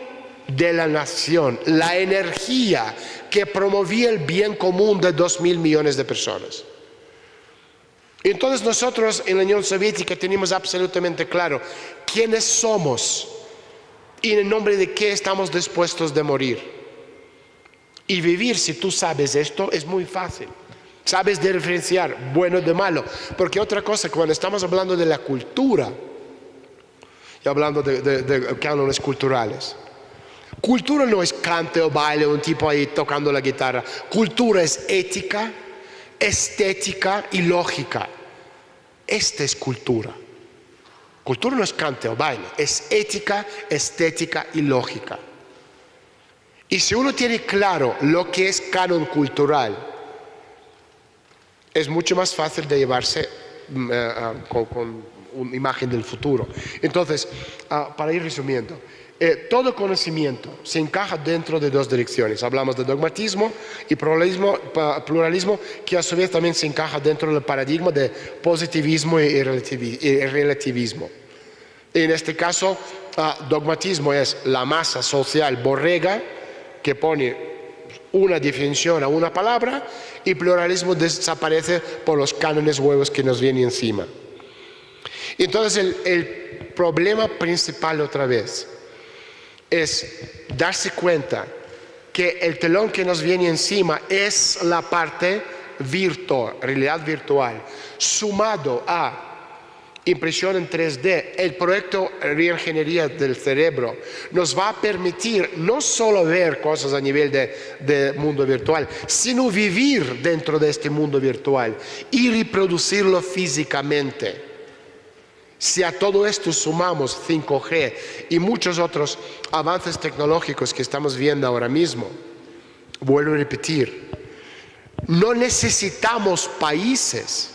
de la nación, la energía que promovía el bien común de 2.000 millones de personas. Entonces nosotros en la Unión Soviética teníamos absolutamente claro quiénes somos y en nombre de qué estamos dispuestos de morir. Y vivir, si tú sabes esto, es muy fácil. Sabes diferenciar bueno de malo. Porque otra cosa, cuando estamos hablando de la cultura, y hablando de cánones culturales, cultura no es cante o baile, un tipo ahí tocando la guitarra. Cultura es ética, estética y lógica. Esta es cultura. Cultura no es cante o baile, es ética, estética y lógica. Y si uno tiene claro lo que es canon cultural, es mucho más fácil de llevarse con una imagen del futuro. Entonces, para ir resumiendo, todo conocimiento se encaja dentro de dos direcciones. Hablamos de dogmatismo y pluralismo, que a su vez también se encaja dentro del paradigma de positivismo y relativismo. En este caso, dogmatismo es la masa social borrega que pone una definición a una palabra, y pluralismo desaparece por los cánones huevos que nos vienen encima. Entonces el problema principal otra vez es darse cuenta que el telón que nos viene encima es la parte virtual, realidad virtual, sumado a impresión en 3D, el proyecto reingeniería del cerebro nos va a permitir no solo ver cosas a nivel de mundo virtual, sino vivir dentro de este mundo virtual y reproducirlo físicamente. Si a todo esto sumamos 5G y muchos otros avances tecnológicos que estamos viendo ahora mismo, vuelvo a repetir, no necesitamos países.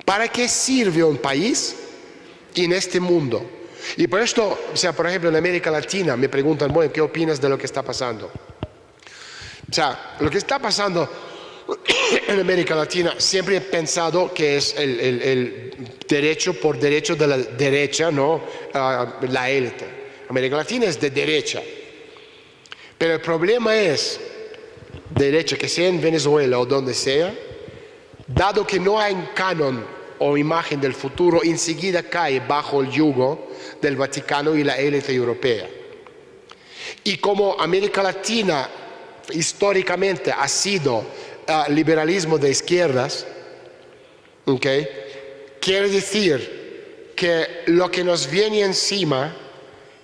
¿Para qué sirve un país en este mundo? Y por esto, o sea, por ejemplo, en América Latina me preguntan, bueno, ¿qué opinas de lo que está pasando? O sea, lo que está pasando en América Latina, siempre he pensado que es el derecho por derecho de la derecha, ¿no? La élite. América Latina es de derecha. Pero el problema es, derecha, que sea en Venezuela o donde sea, dado que no hay un canon o imagen del futuro, enseguida cae bajo el yugo del Vaticano y la élite europea. Y como América Latina históricamente ha sido liberalismo de izquierdas, ¿okay? Quiere decir que lo que nos viene encima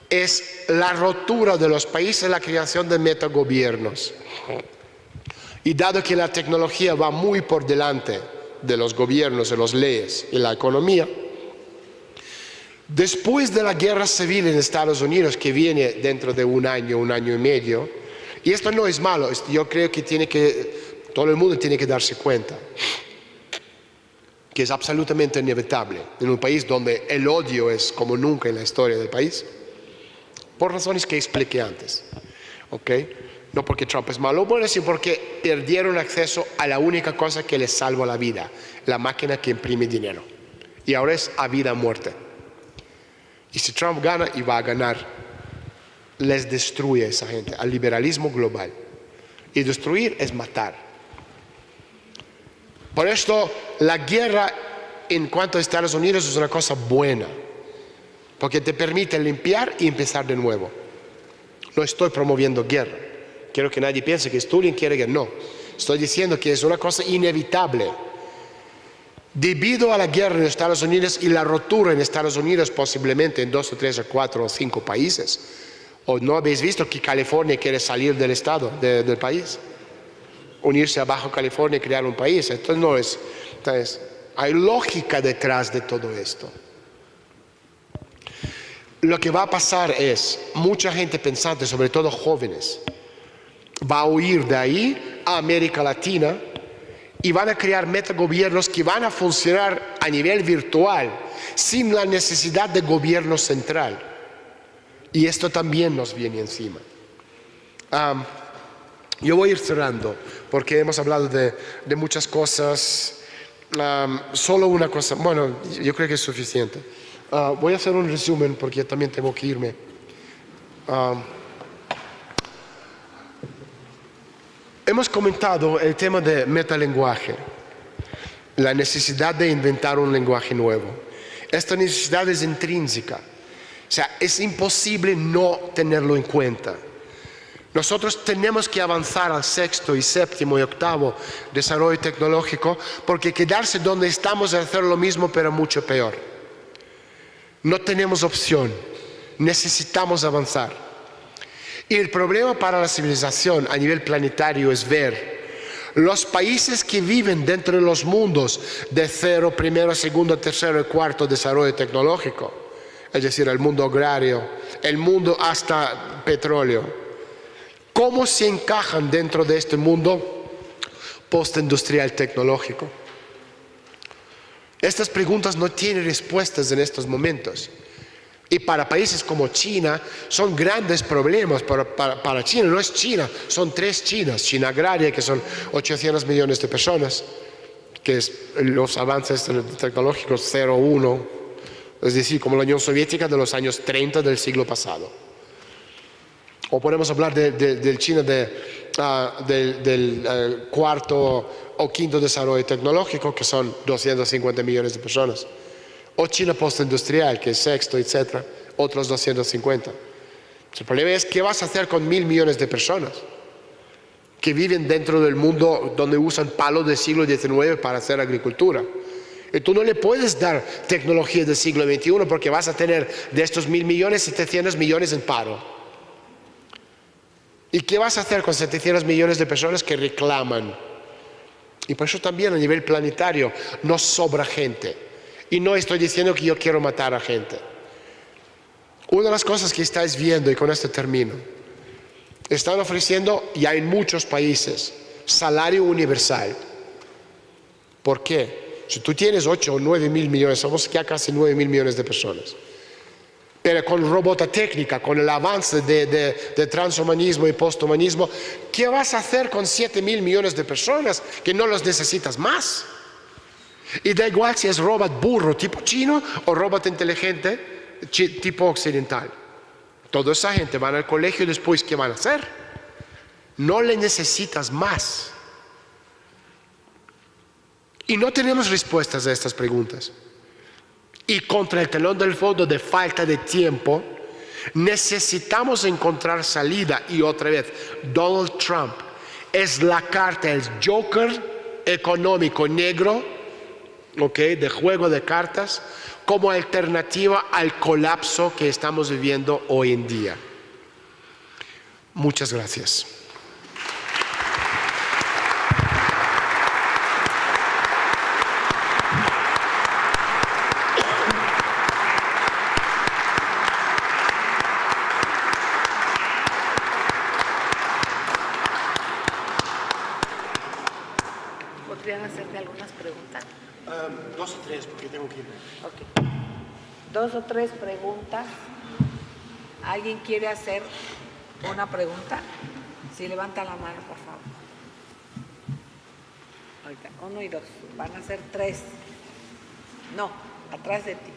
es la rotura de los países, la creación de metagobiernos. Y dado que la tecnología va muy por delante de los gobiernos, de las leyes y la economía, después de la guerra civil en Estados Unidos, que viene dentro de un año y medio, y esto no es malo, yo creo que todo el mundo tiene que darse cuenta que es absolutamente inevitable en un país donde el odio es como nunca en la historia del país, por razones que expliqué antes, ¿ok? No porque Trump es malo, bueno, sino porque perdieron acceso a la única cosa que les salva la vida, la máquina que imprime dinero. Y ahora es a vida o muerte. Y si Trump gana, y va a ganar, les destruye a esa gente, al liberalismo global. Y destruir es matar. Por esto, la guerra en cuanto a Estados Unidos es una cosa buena, porque te permite limpiar y empezar de nuevo. No estoy promoviendo guerra. Quiero que nadie piense que Stalin quiere que no. Estoy diciendo que es una cosa inevitable. Debido a la guerra en Estados Unidos y la rotura en Estados Unidos, posiblemente en 2 o 3 o 4 o 5 países, ¿o no habéis visto que California quiere salir del estado, del país? Unirse a Baja California y crear un país. Entonces, hay lógica detrás de todo esto. Lo que va a pasar es, mucha gente pensante, sobre todo jóvenes, va a huir de ahí a América Latina y van a crear metagobiernos que van a funcionar a nivel virtual sin la necesidad de gobierno central. Y esto también nos viene encima. Yo voy a ir cerrando porque hemos hablado de muchas cosas. Solo una cosa, bueno, yo creo que es suficiente. Voy a hacer un resumen porque yo también tengo que irme. Hemos comentado el tema de metalenguaje, la necesidad de inventar un lenguaje nuevo. Esta necesidad es intrínseca, o sea, es imposible no tenerlo en cuenta. Nosotros tenemos que avanzar al sexto y séptimo y octavo desarrollo tecnológico, porque quedarse donde estamos es hacer lo mismo pero mucho peor. No tenemos opción, necesitamos avanzar. Y el problema para la civilización a nivel planetario es ver los países que viven dentro de los mundos de cero, primero, segundo, tercero y cuarto desarrollo tecnológico, es decir, el mundo agrario, el mundo hasta petróleo. ¿Cómo se encajan dentro de este mundo postindustrial tecnológico? Estas preguntas no tienen respuestas en estos momentos. Y para países como China son grandes problemas. Para China no es China, son tres Chinas. China agraria, que son 800 millones de personas, que es los avances tecnológicos 0,1, es decir, como la Unión Soviética de los años 30 del siglo pasado. O podemos hablar del China del cuarto o quinto desarrollo tecnológico, que son 250 millones de personas. O China postindustrial, que es sexto, etc., otros 250. El problema es qué vas a hacer con 1.000 millones de personas que viven dentro del mundo donde usan palos del siglo XIX para hacer agricultura. Y tú no le puedes dar tecnología del siglo XXI porque vas a tener de estos 1.000 millones, 700 millones en paro. ¿Y qué vas a hacer con 700 millones de personas que reclaman? Y por eso también a nivel planetario nos sobra gente. Y no estoy diciendo que yo quiero matar a gente. Una de las cosas que estáis viendo, y con esto termino, están ofreciendo ya en muchos países salario universal. ¿Por qué? Si tú tienes 8 o 9 mil millones, somos ya casi 9 mil millones de personas. Pero con robótica técnica, con el avance de transhumanismo y posthumanismo, ¿qué vas a hacer con 7 mil millones de personas que no los necesitas más? Y da igual si es robot burro tipo chino o robot inteligente tipo occidental. Toda esa gente van al colegio y después ¿qué van a hacer? No le necesitas más. Y no tenemos respuestas a estas preguntas. Y contra el telón del fondo de falta de tiempo, necesitamos encontrar salida. Y otra vez, Donald Trump es la carta, el Joker económico negro, de juego de cartas, como alternativa al colapso que estamos viviendo hoy en día. Muchas gracias.
¿Podrían hacerte algunas preguntas?
2 o 3, porque tengo que irme.
Ok. 2 o 3 preguntas. ¿Alguien quiere hacer una pregunta? Si levanta la mano, por favor. Ahorita, 1 y 2. Van a ser 3. No, atrás de ti.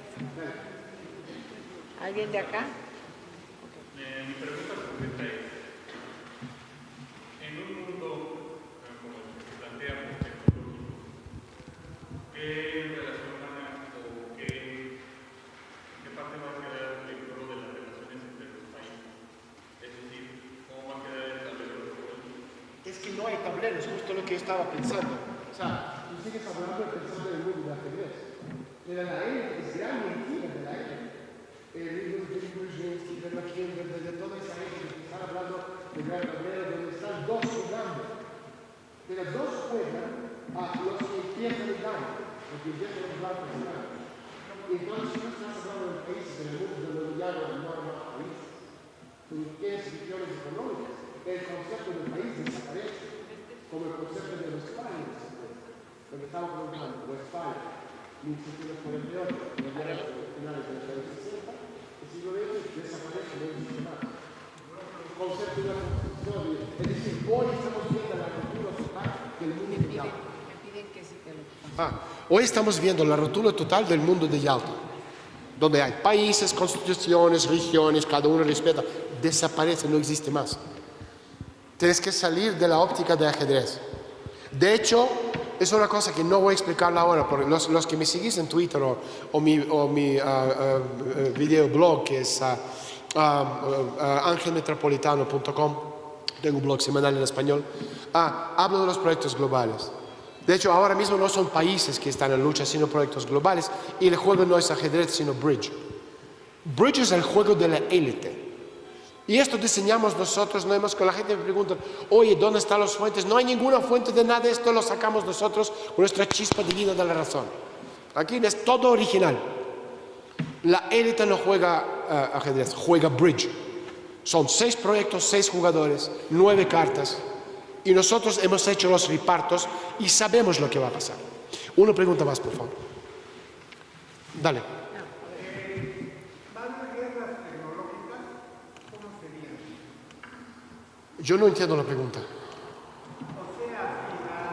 ¿Alguien de acá?
Mi pregunta concreta es, en un mundo como el que se plantea por tecnológico, ¿qué relación o qué parte va a quedar en pro de las relaciones entre los países? Es decir, ¿cómo va a quedar el tablero geopolítico?
Es que no hay tableros, justo lo que yo estaba pensando. O sea, tú sigues hablando pensando en el mundo de ajedrez. Pero la élite es gran mentira de la élite. El libro de Brzezinski, de McKinley, de toda esa gente que está hablando de gran tablero, donde están 2 jugando. Pero 2 juegan a los que empiezan el daño, los que empiezan los blancos el daño. Entonces, tú estás hablando de países en el mundo de lo que llaman normas países. Tú tienes visiones económicas. El concepto del país desaparece, como el concepto de Westfalia desaparece. Lo que estamos comentando, Westfalia, 1748, los finales de los años 60, es Es decir, hoy estamos viendo la ruptura total del mundo de Yalta. Hoy estamos viendo la ruptura total del mundo de Yalta, donde hay países, constituciones, regiones, cada uno respeta, desaparece, no existe más. Tienes que salir de la óptica de ajedrez. De hecho, es una cosa que no voy a explicarla ahora, porque los que me seguís en Twitter o mi videoblog, que es angelmetropolitano.com, tengo un blog semanal en español, hablo de los proyectos globales. De hecho, ahora mismo no son países que están en lucha, sino proyectos globales, y el juego no es ajedrez, sino bridge. Bridge es el juego de la élite. Y esto diseñamos nosotros, no hemos, que la gente me pregunta, oye, ¿dónde están las fuentes? No hay ninguna fuente de nada, esto lo sacamos nosotros con nuestra chispa divina de la razón. Aquí es todo original. La élite no juega ajedrez, juega bridge. Son 6 proyectos, 6 jugadores, 9 cartas. Y nosotros hemos hecho los repartos y sabemos lo que va a pasar. Una pregunta más, por favor. Dale. Yo no entiendo la pregunta.
O sea, si la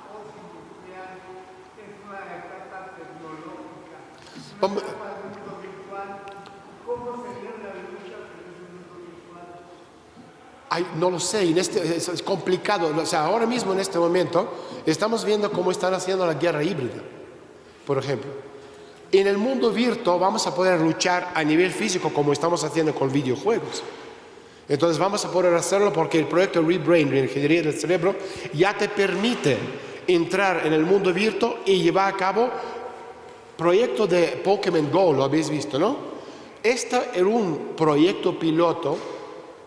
post-industrial es una etapa tecnológica, una etapa del mundo virtual, ¿cómo sería la lucha en ese mundo virtual?
Ay, no lo sé, es complicado. O sea, ahora mismo en este momento estamos viendo cómo están haciendo la guerra híbrida, por ejemplo. En el mundo virtual vamos a poder luchar a nivel físico como estamos haciendo con videojuegos. Entonces vamos a poder hacerlo porque el proyecto ReBrain, Reingeniería del Cerebro, ya te permite entrar en el mundo virtual y llevar a cabo proyecto de Pokémon Go, lo habéis visto, ¿no? Este era un proyecto piloto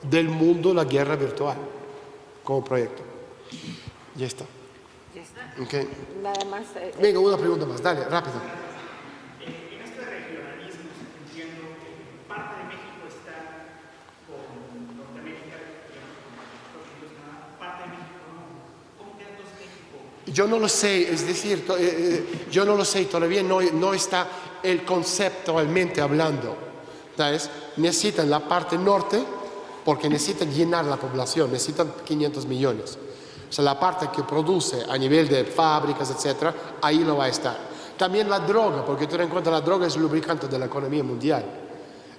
del mundo la guerra virtual, como proyecto. Ya está.
Ya está.
Okay.
Nada más.
Venga, una pregunta más, dale, rápido.
En este regionalismo entiendo que parte de México está con Norteamérica, digamos, con Estados Unidos, Canadá, parte de México no. ¿Cómo queda entonces México?
Yo no lo sé, es decir, yo no lo sé, todavía no está el conceptualmente hablando. ¿Sabes? Necesitan la parte norte porque necesitan llenar la población, necesitan 500 millones. O sea, la parte que produce a nivel de fábricas, etcétera, ahí no va a estar. También la droga, porque ten en cuenta la droga es el lubricante de la economía mundial.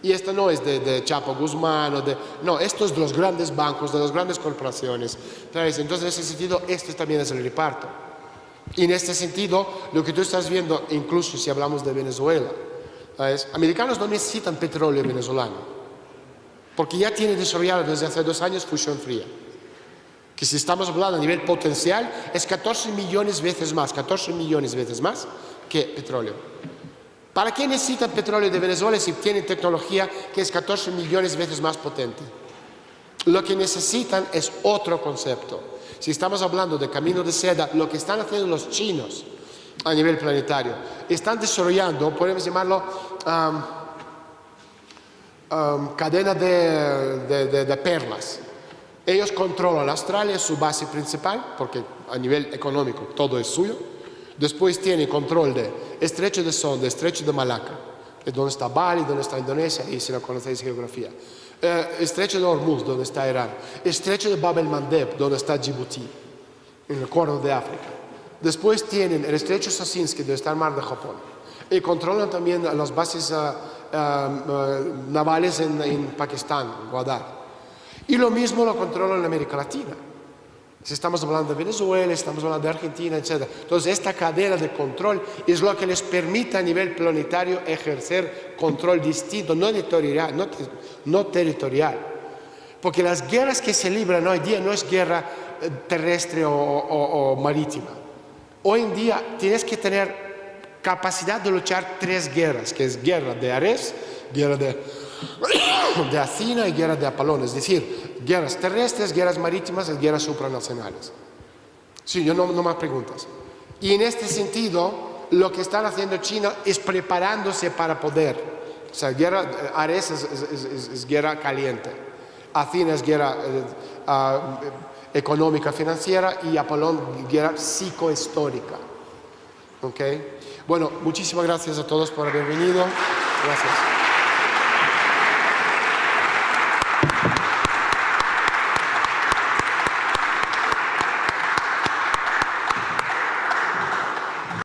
Y esto no es de Chapo Guzmán, no, esto es de los grandes bancos, de las grandes corporaciones. ¿Sabes? Entonces, en ese sentido, esto también es el reparto. Y en este sentido, lo que tú estás viendo, incluso si hablamos de Venezuela, ¿sabes? Americanos no necesitan petróleo venezolano, porque ya tienen desarrollado desde hace 2 años fusión fría. Que si estamos hablando a nivel potencial, es 14 millones veces más que petróleo. ¿Para qué necesitan petróleo de Venezuela si tienen tecnología que es 14 millones veces más potente? Lo que necesitan es otro concepto. Si estamos hablando de camino de seda, lo que están haciendo los chinos a nivel planetario, están desarrollando, podemos llamarlo cadena de perlas. Ellos controlan Australia, su base principal, porque a nivel económico todo es suyo. Después tienen control de Estrecho de Sonda, Estrecho de Malaca, donde está Bali, donde está Indonesia, y si no conocéis geografía. Estrecho de Hormuz, donde está Irán. Estrecho de Bab el-Mandeb, donde está Djibouti, en el Cuerno de África. Después tienen el Estrecho Sasinsky, donde está el Mar de Japón. Y controlan también las bases navales en Pakistán, Gwadar. Y lo mismo lo controlan en América Latina. Si estamos hablando de Venezuela, estamos hablando de Argentina, etc. Entonces, esta cadena de control es lo que les permite a nivel planetario ejercer control distinto, no territorial. Porque las guerras que se libran hoy día no es guerra terrestre o marítima. Hoy en día tienes que tener capacidad de luchar 3 guerras, que es guerra de Ares, guerra de Athena y guerra de Apolón, es decir, guerras terrestres, guerras marítimas y guerras supranacionales. Sí, yo no más preguntas. Y en este sentido, lo que están haciendo China es preparándose para poder. O sea, Ares es guerra caliente, Athena es guerra económica, financiera, y Apolón guerra psicohistórica. ¿Okay? Bueno, muchísimas gracias a todos por haber venido. Gracias.